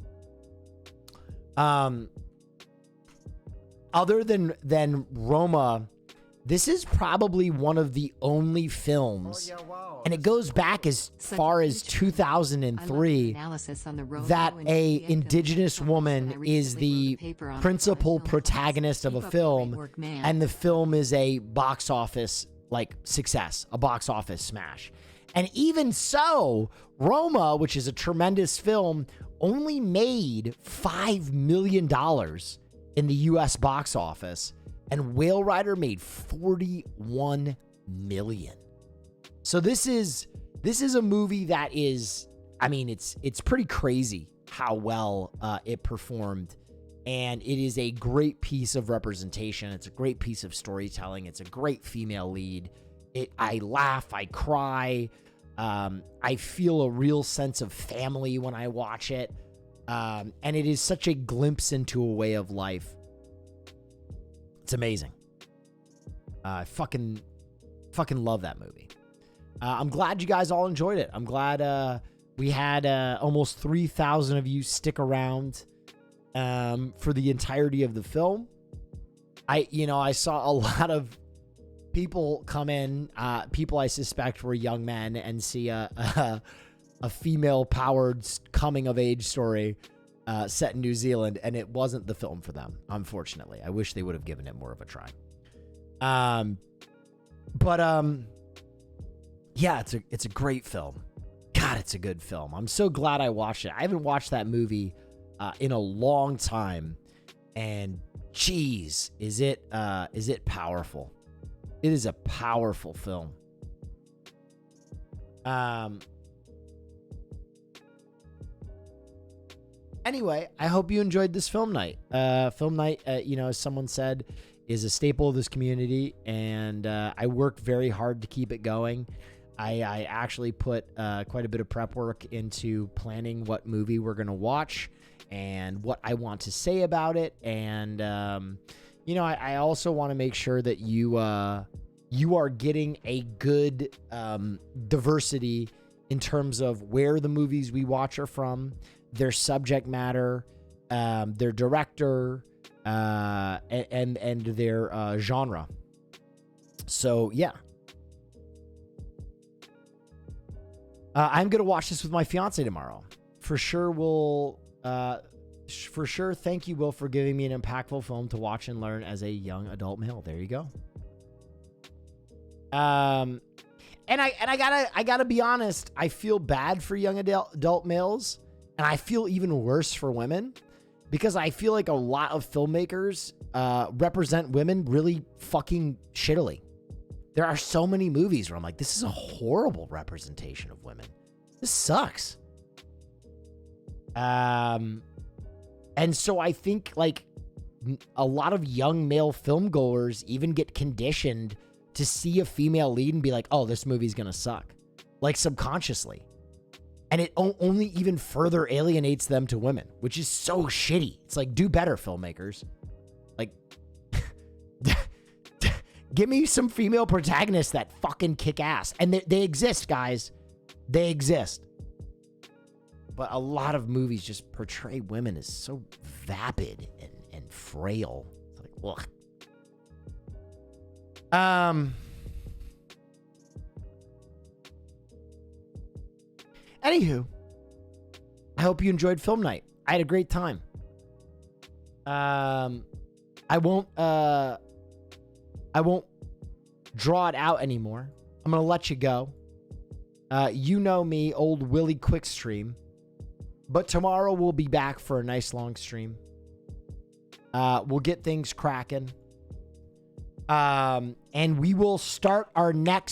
other than Roma, this is probably one of the only films, and it goes back as far as 2003, that a indigenous woman is the principal protagonist of a film, and the film is a box office success, a box office smash. And even so, Roma, which is a tremendous film, only made $5 million in the US box office, and Whale Rider made $41 million. So this is a movie that is, it's pretty crazy how well it performed, and it is a great piece of representation. It's a great piece of storytelling. It's a great female lead. I laugh, I cry, I feel a real sense of family when I watch it. And it is such a glimpse into a way of life. It's amazing. I fucking love that movie. I'm glad you guys all enjoyed it. I'm glad we had almost 3,000 of you stick around for the entirety of the film. I saw a lot of people come in, people I suspect were young men, and see a female-powered coming-of-age story set in New Zealand, and it wasn't the film for them, unfortunately. I wish they would have given it more of a try. Yeah, it's a great film. God, it's a good film. I'm so glad I watched it. I haven't watched that movie in a long time, and geez, is it powerful? It is a powerful film. Anyway, I hope you enjoyed this film night. Film night, as someone said, is a staple of this community, and I work very hard to keep it going. I actually put quite a bit of prep work into planning what movie we're going to watch and what I want to say about it. And, I also want to make sure that you are getting a good diversity in terms of where the movies we watch are from, their subject matter, their director, and their genre. So, yeah. I'm going to watch this with my fiance tomorrow. For sure, thank you, Will, for giving me an impactful film to watch and learn as a young adult male. There you go. And I gotta be honest, I feel bad for young adult males, and I feel even worse for women, because I feel like a lot of filmmakers represent women really fucking shittily. There are so many movies where I'm like, this is a horrible representation of women. This sucks. And so I think like a lot of young male film goers even get conditioned to see a female lead and be like, oh, this movie's going to suck. Like subconsciously. And it only even further alienates them to women, which is so shitty. It's like, do better, filmmakers. Like, give me some female protagonists that fucking kick ass. And they exist, guys. They exist. But a lot of movies just portray women as so vapid and frail. It's like, ugh. Anywho, I hope you enjoyed film night. I had a great time. I won't draw it out anymore. I'm going to let you go. You know me, old Willie Quickstream. But tomorrow we'll be back for a nice long stream. We'll get things cracking. And we will start our next